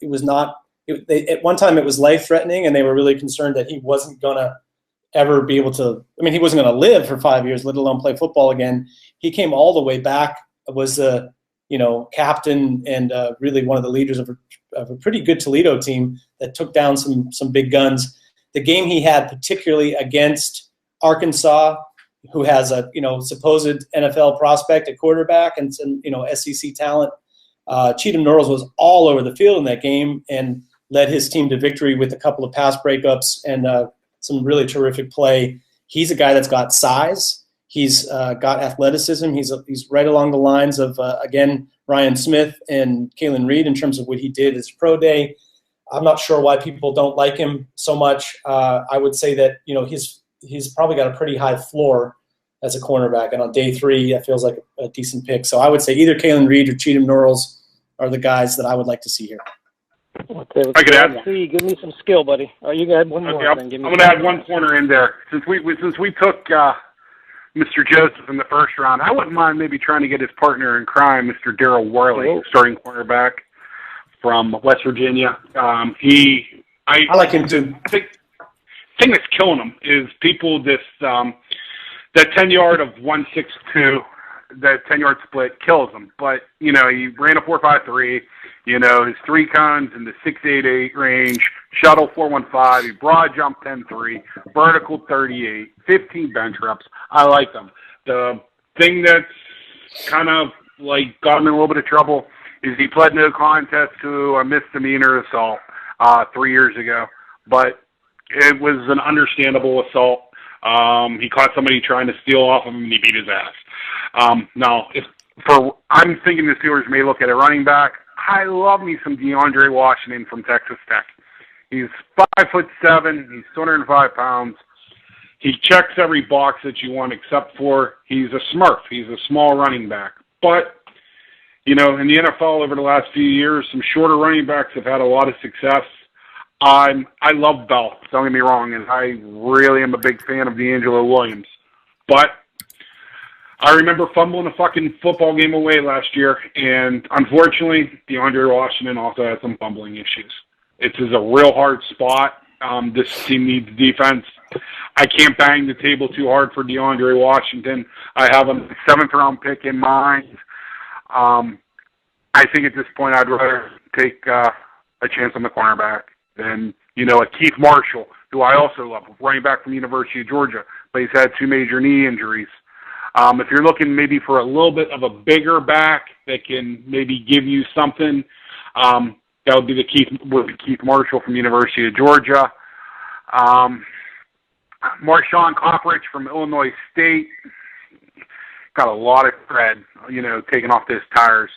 It was not. At one time, it was life-threatening, and they were really concerned that he wasn't going to ever be able to. I mean, he wasn't going to live for 5 years, let alone play football again. He came all the way back. Was the captain and really one of the leaders of a pretty good Toledo team that took down some big guns. The game he had, particularly against Arkansas, who has a supposed NFL prospect at quarterback and some SEC talent. Cheatham Norrells was all over the field in that game and led his team to victory with a couple of pass breakups and some really terrific play. He's a guy that's got size. He's got athleticism. He's right along the lines of, again, Ryan Smith and Kalen Reed in terms of what he did his pro day. I'm not sure why people don't like him so much. I would say that, he's probably got a pretty high floor as a cornerback. And on day 3, that feels like a decent pick. So I would say either Kalen Reed or Cheatham Norrells are the guys that I would like to see here. Okay, I could add one. Give me some skill, buddy. You can add one more. I'm going to add one corner in there. Since we took Mr. Joseph in the 1st round, I wouldn't mind maybe trying to get his partner in crime, Mr. Darryl Worley, starting cornerback from West Virginia. I like him too. The thing that's killing him is people that 10-yard of 1.62, that 10-yard split kills him. But he ran a 4.53. His 3 cones in the 6.88 range, shuttle 4.15, he broad jump 10.3, vertical 38, 15 bench reps. I like them. The thing that's kind of like got him in a little bit of trouble is he pled no contest to a misdemeanor assault 3 years ago, but it was an understandable assault. He caught somebody trying to steal off of him and he beat his ass. Now, I'm thinking the Steelers may look at a running back. I love me some DeAndre Washington from Texas Tech. He's 5'7", he's 205 pounds. He checks every box that you want except for he's a smurf. He's a small running back. But, in the NFL over the last few years, some shorter running backs have had a lot of success. I love Bell, don't get me wrong, and I really am a big fan of D'Angelo Williams. But I remember fumbling a fucking football game away last year, and unfortunately, DeAndre Washington also had some fumbling issues. It's a real hard spot. This team needs defense. I can't bang the table too hard for DeAndre Washington. I have a 7th-round pick in mind. I think at this point I'd rather take a chance on the cornerback than, a Keith Marshall, who I also love, running back from the University of Georgia, but he's had 2 major knee injuries. If you're looking maybe for a little bit of a bigger back that can maybe give you something, that would be Keith Marshall from the University of Georgia. Marshawn Coppridge from Illinois State got a lot of thread, taking off those tires.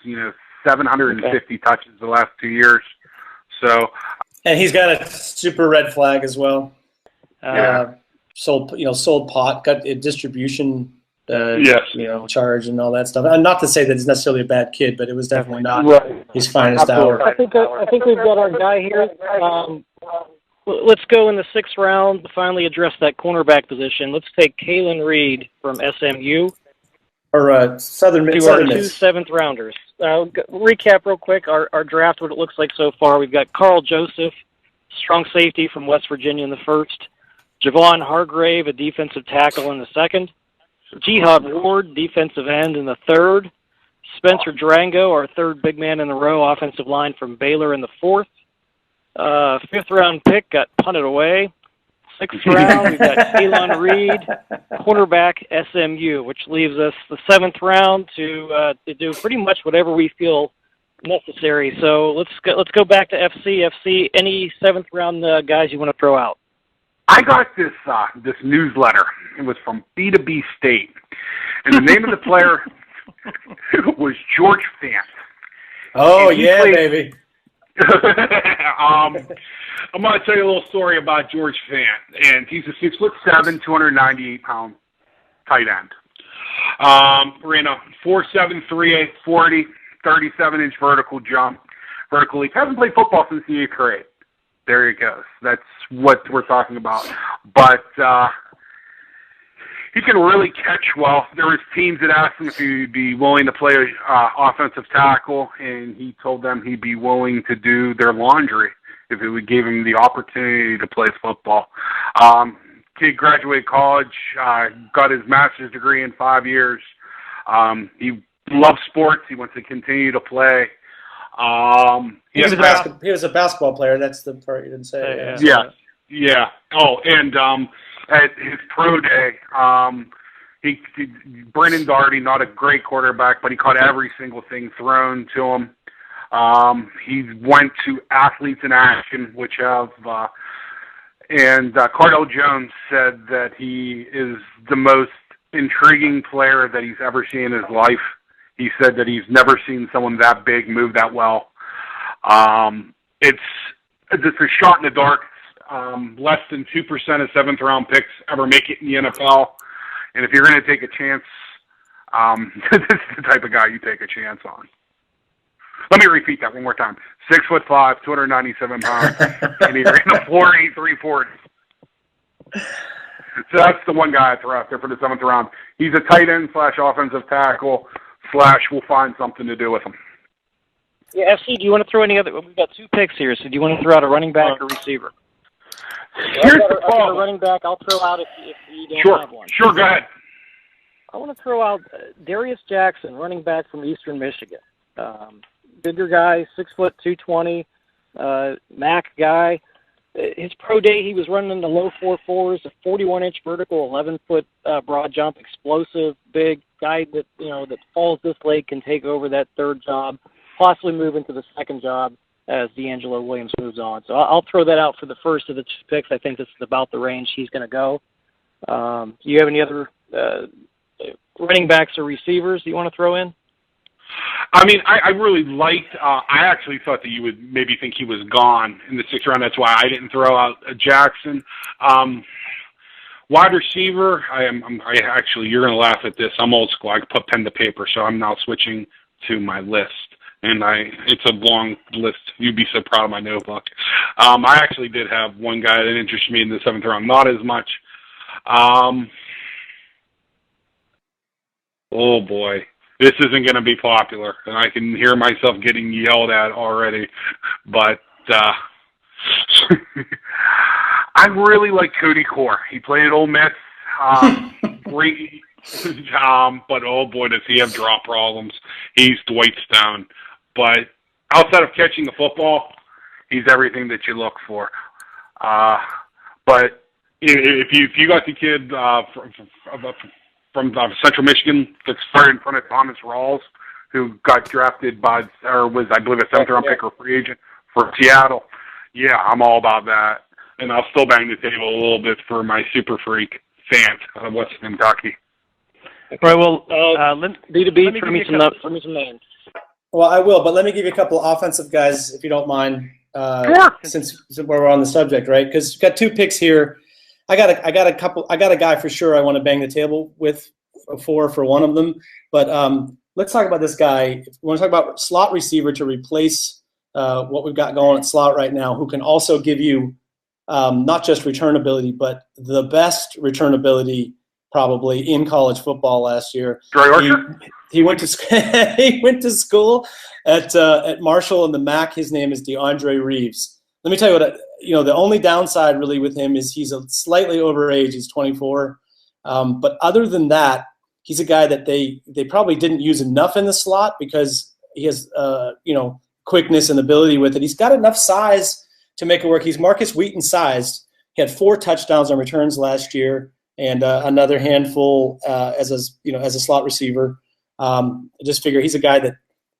750 touches the last 2 years. So, and he's got a super red flag as well. Yeah. sold pot, got a distribution Yes. charge and all that stuff. And not to say that he's necessarily a bad kid, but it was definitely not his finest Absolutely. hour. I think we've got our guy here. Let's go in the 6th round to finally address that cornerback position. Let's take Kalen Reed from SMU. Or Southern To Miss. our 2 7th-rounders. Recap real quick our draft, what it looks like so far. We've got Carl Joseph, strong safety from West Virginia in the 1st. Javon Hargrave, a defensive tackle in the 2nd. Jihad Ward, defensive end in the 3rd. Spencer Drango, our 3rd big man in the row, offensive line from Baylor in the 4th. 5th-round pick got punted away. 6th round, we've got Kalen Reed, cornerback SMU, which leaves us the 7th round to do pretty much whatever we feel necessary. So let's go back to FC. FC, any 7th round guys you want to throw out? I got this newsletter. It was from B2B State, and the name of the player was George Fant. Oh yeah, baby. I'm going to tell you a little story about George Fant, and he's a 6'7", 298-pound tight end. Ran a 4.7, 3.8, 40, 37-inch vertical jump, vertically. Hasn't played football since the 8th grade. There he goes. That's what we're talking about. But he can really catch well. There was teams that asked him if he'd be willing to play offensive tackle, and he told them he'd be willing to do their laundry if it would give him the opportunity to play football. Kid graduated college, got his master's degree in 5 years. He loves sports. He wants to continue to play. He was a basketball player. That's the part you didn't say. Yeah. Oh, and at his pro day, Brennan Daugherty, not a great quarterback, but he caught every single thing thrown to him. He went to Athletes in Action, which have, and Cardell Jones said that he is the most intriguing player that he's ever seen in his life. He said that he's never seen someone that big move that well. It's just a shot in the dark. Less than 2% of 7th-round picks ever make it in the NFL. And if you're going to take a chance, this is the type of guy you take a chance on. Let me repeat that one more time. 6'5", 297 pounds, and he ran a 4.8, 340. So that's the one guy I throw out there for the 7th round. He's a tight end / offensive tackle / we'll find something to do with him. Yeah, FC, do you want to throw any other? We've got 2 picks here, so do you want to throw out a running back or receiver? Here's the problem. I've got a running back. I'll throw out if you don't have one. Sure, go ahead. I want to throw out Darius Jackson, running back from Eastern Michigan. Bigger guy, 6 foot, 220, MAC guy. His pro day, he was running in the low 4.4s, a 41-inch vertical, 11-foot broad jump, explosive, big guy that that falls this late, can take over that 3rd job, possibly move into the 2nd job as D'Angelo Williams moves on. So I'll throw that out for the first of the 2 picks. I think this is about the range he's going to go. Do you have any other running backs or receivers you want to throw in? I mean, I really liked. I actually thought that you would maybe think he was gone in the 6th round. That's why I didn't throw out Jackson. Wide receiver. I actually, you're going to laugh at this. I'm old school. I put pen to paper, so I'm now switching to my list. And it's a long list. You'd be so proud of my notebook. I actually did have one guy that interested me in the 7th round, not as much. Oh boy, this isn't going to be popular, and I can hear myself getting yelled at already. But I really like Cody Core. He played at Ole Miss. Great. But oh boy, does he have drop problems. He's Dwight Stone. But outside of catching the football, he's everything that you look for. But if you got the kid from Central Michigan that started in front of Thomas Rawls, who got drafted by, or was, I believe, a 7th-round pick or free agent for Seattle, yeah, I'm all about that. And I'll still bang the table a little bit for my super freak Fant out of Western Kentucky. All right, well, B2B, throw me some names. Well, I will, but let me give you a couple of offensive guys, if you don't mind, Sure. since we're on the subject, right? Because we've got 2 picks here. I got a guy for sure I want to bang the table with for one of them. But let's talk about this guy. We want to talk about slot receiver to replace what we've got going at slot right now, who can also give you not just return ability, but the best return ability probably in college football last year. He went to he went to school at Marshall and the MAC. His name is DeAndre Reeves. Let me tell you what, the only downside really with him is he's a slightly overage. He's 24. But other than that, he's a guy that they probably didn't use enough in the slot because he has, quickness and ability with it. He's got enough size to make it work. He's Marcus Wheaton sized. He had 4 touchdowns on returns last year and another handful as a slot receiver. I just figure he's a guy that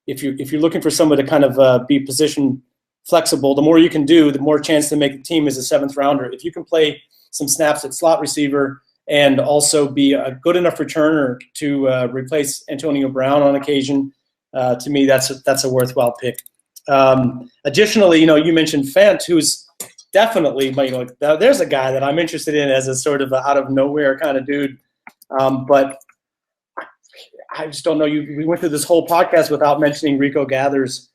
if you're looking for someone to kind of be position flexible, the more you can do, the more chance to make the team as a 7th rounder. If you can play some snaps at slot receiver and also be a good enough returner to replace Antonio Brown on occasion, to me that's a worthwhile pick. Additionally, you mentioned Fant, who's definitely, there's a guy that I'm interested in as a sort of out of nowhere kind of dude. But I just don't know. We went through this whole podcast without mentioning Rico Gathers.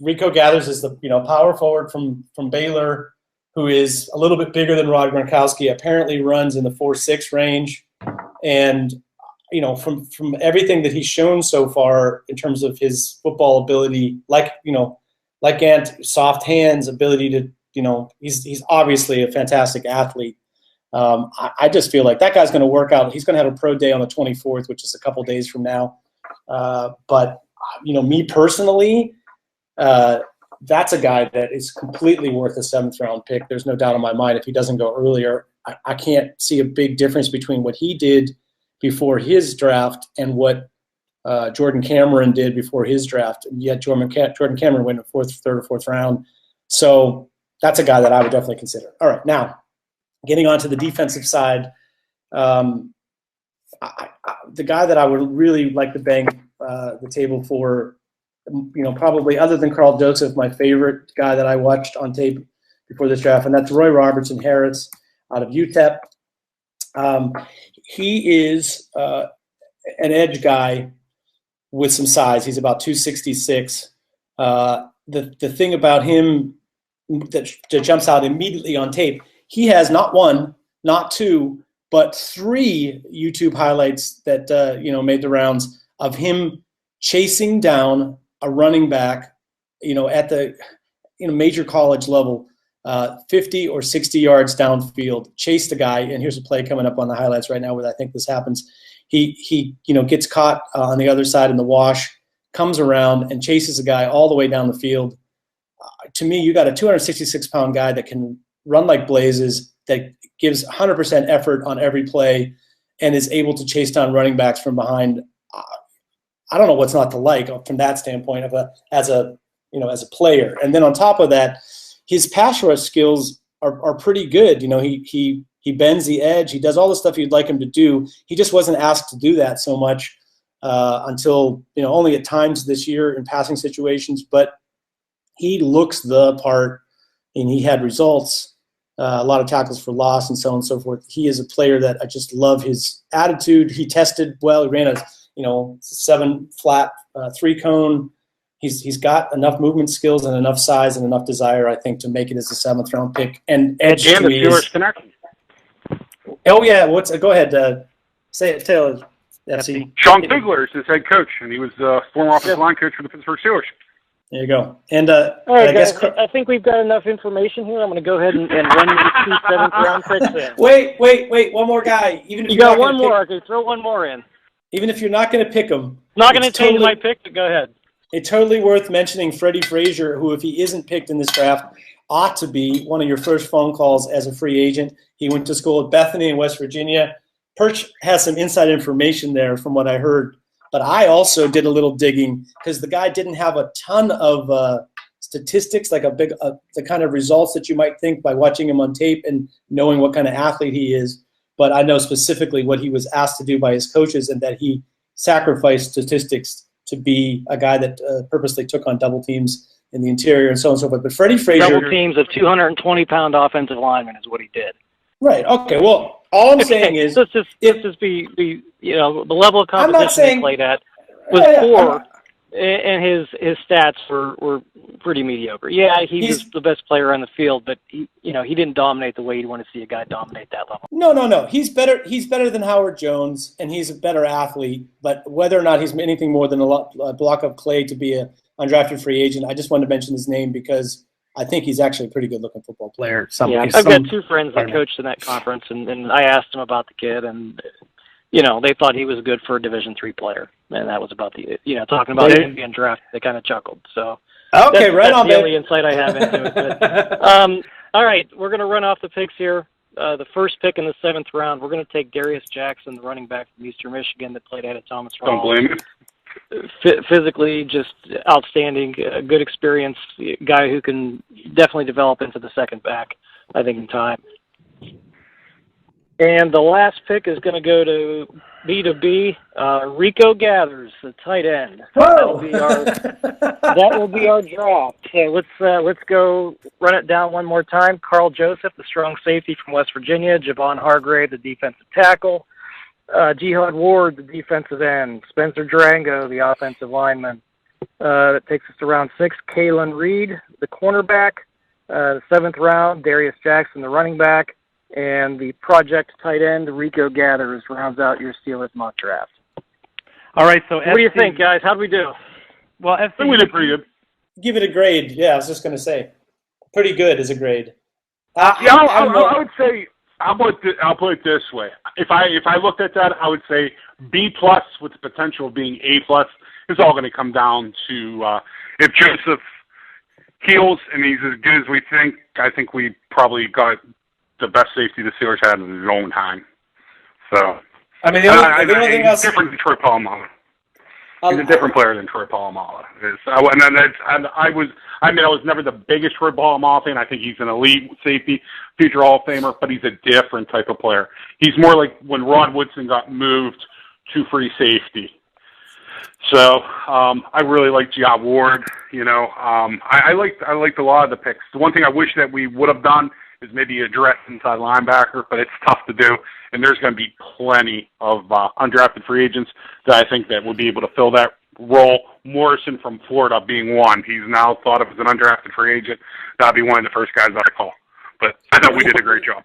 Rico Gathers is the power forward from Baylor, who is a little bit bigger than Rod Gronkowski. Apparently runs in the 4.6 range, and from everything that he's shown so far in terms of his football ability, like Ant, soft hands, ability to he's obviously a fantastic athlete. I just feel like that guy's going to work out. He's going to have a pro day on the 24th, which is a couple days from now. But me personally, that's a guy that is completely worth a 7th round pick. There's no doubt in my mind if he doesn't go earlier. I can't see a big difference between what he did before his draft and what Jordan Cameron did before his draft. And yet Jordan Cameron went in the 3rd or 4th round. So that's a guy that I would definitely consider. All right, now getting on to the defensive side, the guy that I would really like to bang the table for, probably other than Carl Joseph, my favorite guy that I watched on tape before this draft, and that's Roy Robertson-Harris out of UTEP. He is an edge guy with some size. He's about 266. The thing about him that jumps out immediately on tape, he has not 1, not 2, but 3 YouTube highlights that made the rounds of him chasing down a running back, at the major college level, 50 or 60 yards downfield, chased a guy, and here's a play coming up on the highlights right now where I think this happens. He gets caught on the other side in the wash, comes around and chases a guy all the way down the field. To me, you got a 266-pound guy that can run like blazes, that gives 100% effort on every play, and is able to chase down running backs from behind. I don't know what's not to like from that standpoint as a player. And then on top of that, his pass rush skills are pretty good. He bends the edge. He does all the stuff you'd like him to do. He just wasn't asked to do that so much until only at times this year in passing situations. But he looks the part, and he had results. A lot of tackles for loss and so on and so forth. He is a player that I just love his attitude. He tested well. He ran a 7 flat 3 cone. He's got enough movement skills and enough size and enough desire, I think, to make it as a 7th round pick. And edge and to the me Steelers connection. Oh yeah, go ahead. Say it, Taylor. FC. Sean Figler is his head coach, and he was former offensive line coach for the Pittsburgh Steelers. There you go. And all right, I guess guys, I think we've got enough information here. I'm going to go ahead and run these 2 7th round picks in. Wait, one more guy. Even if you got one more, okay, throw one more in. Even if you're not going to pick him. Not going to change my pick, but go ahead. It's totally worth mentioning Freddie Frazier, who, if he isn't picked in this draft, ought to be one of your first phone calls as a free agent. He went to school at Bethany in West Virginia. Perch has some inside information there from what I heard. But I also did a little digging because the guy didn't have a ton of statistics, like the kind of results that you might think by watching him on tape and knowing what kind of athlete he is. But I know specifically what he was asked to do by his coaches, and that he sacrificed statistics to be a guy that purposely took on double teams in the interior and so on and so forth. But Freddie Frazier, double teams of 220-pound offensive linemen is what he did. Right. Okay. Well, all I'm saying is, let's just be the level of competition saying, he played at was poor, and his stats were pretty mediocre. Yeah, he was the best player on the field, but he didn't dominate the way you'd want to see a guy dominate that level. No. He's better than Howard Jones, and he's a better athlete. But whether or not he's anything more than a block of clay to be an undrafted free agent, I just wanted to mention his name because I think he's actually a pretty good-looking football player. I've got two friends that coached in that conference, and I asked them about the kid, and they thought he was good for a Division III player, and that was about talking about him being drafted. They kind of chuckled. So okay, that's the only insight I have into it. But, all right, we're going to run off the picks here. The first pick in the 7th round, we're going to take Darius Jackson, the running back from Eastern Michigan that played out of Thomas Rawls. Don't blame him. Physically, just outstanding, good experience, guy who can definitely develop into the second back, I think, in time. And the last pick is going to go to B2B, Rico Gathers, the tight end. That will be our draft. So let's go run it down one more time. Carl Joseph, the strong safety from West Virginia. Javon Hargrave, the defensive tackle. Jihad Ward, the defensive end. Spencer Durango, the offensive lineman. That takes us to round 6. Kalen Reed, the cornerback. The 7th round, Darius Jackson, the running back. And the project tight end, Rico Gathers, rounds out your Steelers mock draft. All right, so what do you think, guys? How do we do? Well, I think we did pretty good. Give it a grade. Yeah, I was just going to say, pretty good is a grade. I would say I'll put it this way. If I looked at that, I would say B+ with the potential of being A+. It's all going to come down to if Joseph heals and he's as good as we think. I think we probably got the best safety the Steelers had in his own time. So I mean, the only thing else different than Troy Polamalu. He's a different player than Troy Polamalu. I was never the biggest Troy Polamalu fan. I think he's an elite safety, future Hall of Famer, but he's a different type of player. He's more like when Rod Woodson got moved to free safety. So I really like Jihad Ward. I liked a lot of the picks. The one thing I wish that we would have done is maybe address inside linebacker, but it's tough to do, and there's going to be plenty of undrafted free agents that I think that will be able to fill that role. Morrison from Florida being one. He's now thought of as an undrafted free agent. That'd be one of the first guys I call. But I thought we did a great job.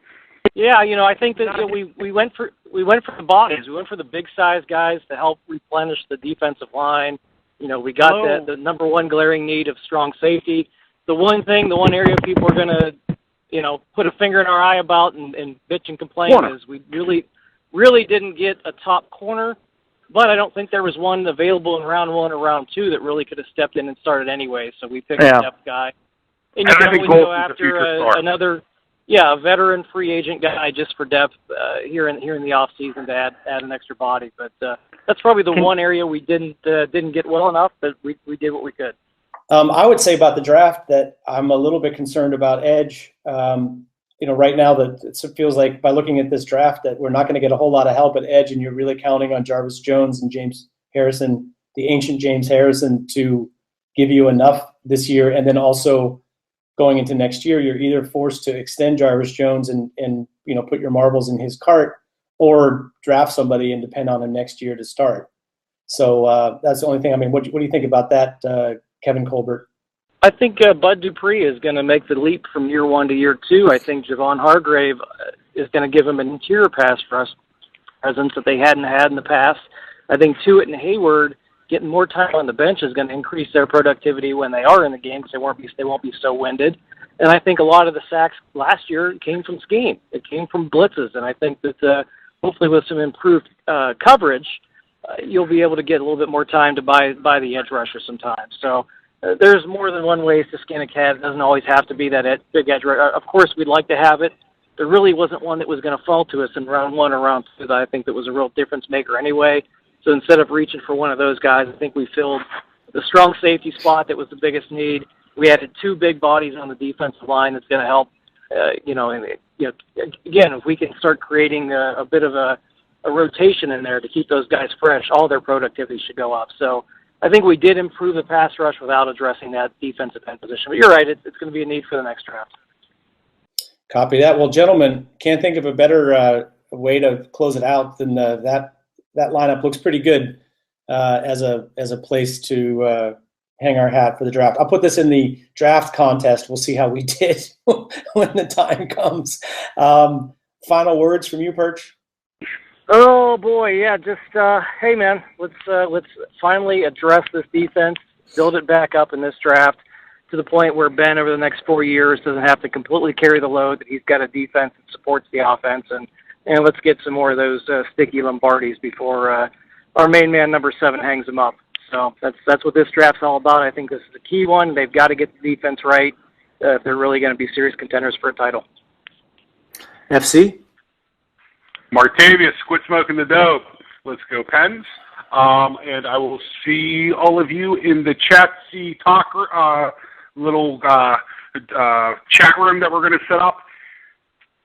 Yeah, I think that we went for the bodies. We went for the big size guys to help replenish the defensive line. We got the number one glaring need of strong safety. The one area people are going to put a finger in our eye about and bitch and complain is we really didn't get a top corner, but I don't think there was one available in round 1 or round 2 that really could have stepped in and started anyway. So we picked a depth guy, and you can always go after another a veteran free agent guy just for depth here in the off season to add an extra body. But that's probably the one area we didn't get well enough, but we did what we could. I would say about the draft that I'm a little bit concerned about edge. Right now that it feels like by looking at this draft that we're not going to get a whole lot of help at edge, and you're really counting on Jarvis Jones and James Harrison, the ancient James Harrison, to give you enough this year. And then also going into next year, you're either forced to extend Jarvis Jones and put your marbles in his cart, or draft somebody and depend on him next year to start. So that's the only thing. I mean, what do you think about that, Kevin Colbert? I think Bud Dupree is going to make the leap from year 1 to year 2. I think Javon Hargrave is going to give him an interior pass presence that they hadn't had in the past. I think Tuitt and Hayward getting more time on the bench is going to increase their productivity when they are in the game because they won't be so winded. And I think a lot of the sacks last year came from scheme. It came from blitzes, and I think that hopefully with some improved coverage, you'll be able to get a little bit more time to buy the edge rusher sometimes. So there's more than one way to skin a cat. It doesn't always have to be that big edge rusher. Of course, we'd like to have it. There really wasn't one that was going to fall to us in round 1 or round 2 that I think that was a real difference maker anyway. So instead of reaching for one of those guys, I think we filled the strong safety spot that was the biggest need. We added 2 big bodies on the defensive line that's going to help. Again, if we can start creating a bit of a rotation in there to keep those guys fresh, all their productivity should go up. So I think we did improve the pass rush without addressing that defensive end position. But you're right, it's going to be a need for the next draft. Copy that. Well, gentlemen, can't think of a better way to close it out than that lineup looks pretty good as a place to hang our hat for the draft. I'll put this in the draft contest. We'll see how we did when the time comes. Final words from you, Perch? Oh boy, yeah. Just hey, man, let's finally address this defense, build it back up in this draft to the point where Ben, over the next 4 years, doesn't have to completely carry the load. That he's got a defense that supports the offense, and let's get some more of those sticky Lombardis before our main man, number 7, hangs them up. So that's what this draft's all about. I think this is a key one. They've got to get the defense right if they're really going to be serious contenders for a title. FC? Martavius, quit smoking the dope. Let's go, Pens. And I will see all of you in the chat little chat room that we're going to set up.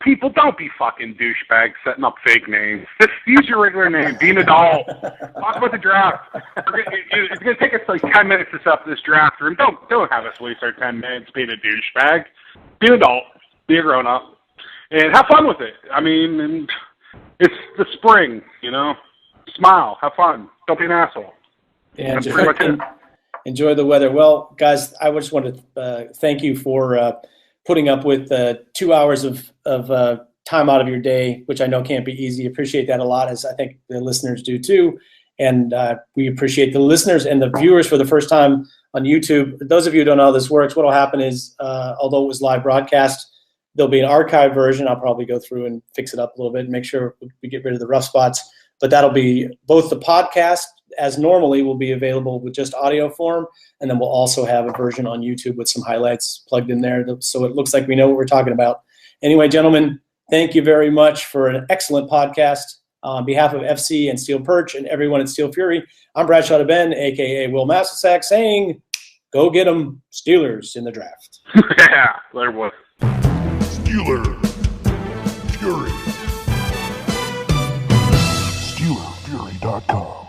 People, don't be fucking douchebags setting up fake names. Just use your regular name. Be an adult. Talk about the draft. It's going to take us like 10 minutes to set up this draft room. Don't have us waste our 10 minutes being a douchebag. Be an adult. Be a grown-up. And have fun with it. I mean, it's the spring, you know. Smile. Have fun. Don't be an asshole. Yeah, That's pretty much it. Enjoy the weather. Well, guys, I just want to thank you for putting up with 2 hours of time out of your day, which I know can't be easy. Appreciate that a lot, as I think the listeners do too. And we appreciate the listeners and the viewers for the first time on YouTube. Those of you who don't know how this works, what will happen is, although it was live broadcast, there'll be an archive version. I'll probably go through and fix it up a little bit and make sure we get rid of the rough spots. But that'll be both the podcast, as normally, will be available with just audio form, and then we'll also have a version on YouTube with some highlights plugged in there, so it looks like we know what we're talking about. Anyway, gentlemen, thank you very much for an excellent podcast. On behalf of FC and SteelPerch and everyone at SteelFury, I'm Bradshaw Ben, a.k.a. Wil Masisak, saying, go get 'em, Steelers in the draft. Yeah, there was. SteelerFury. SteelerFury.com.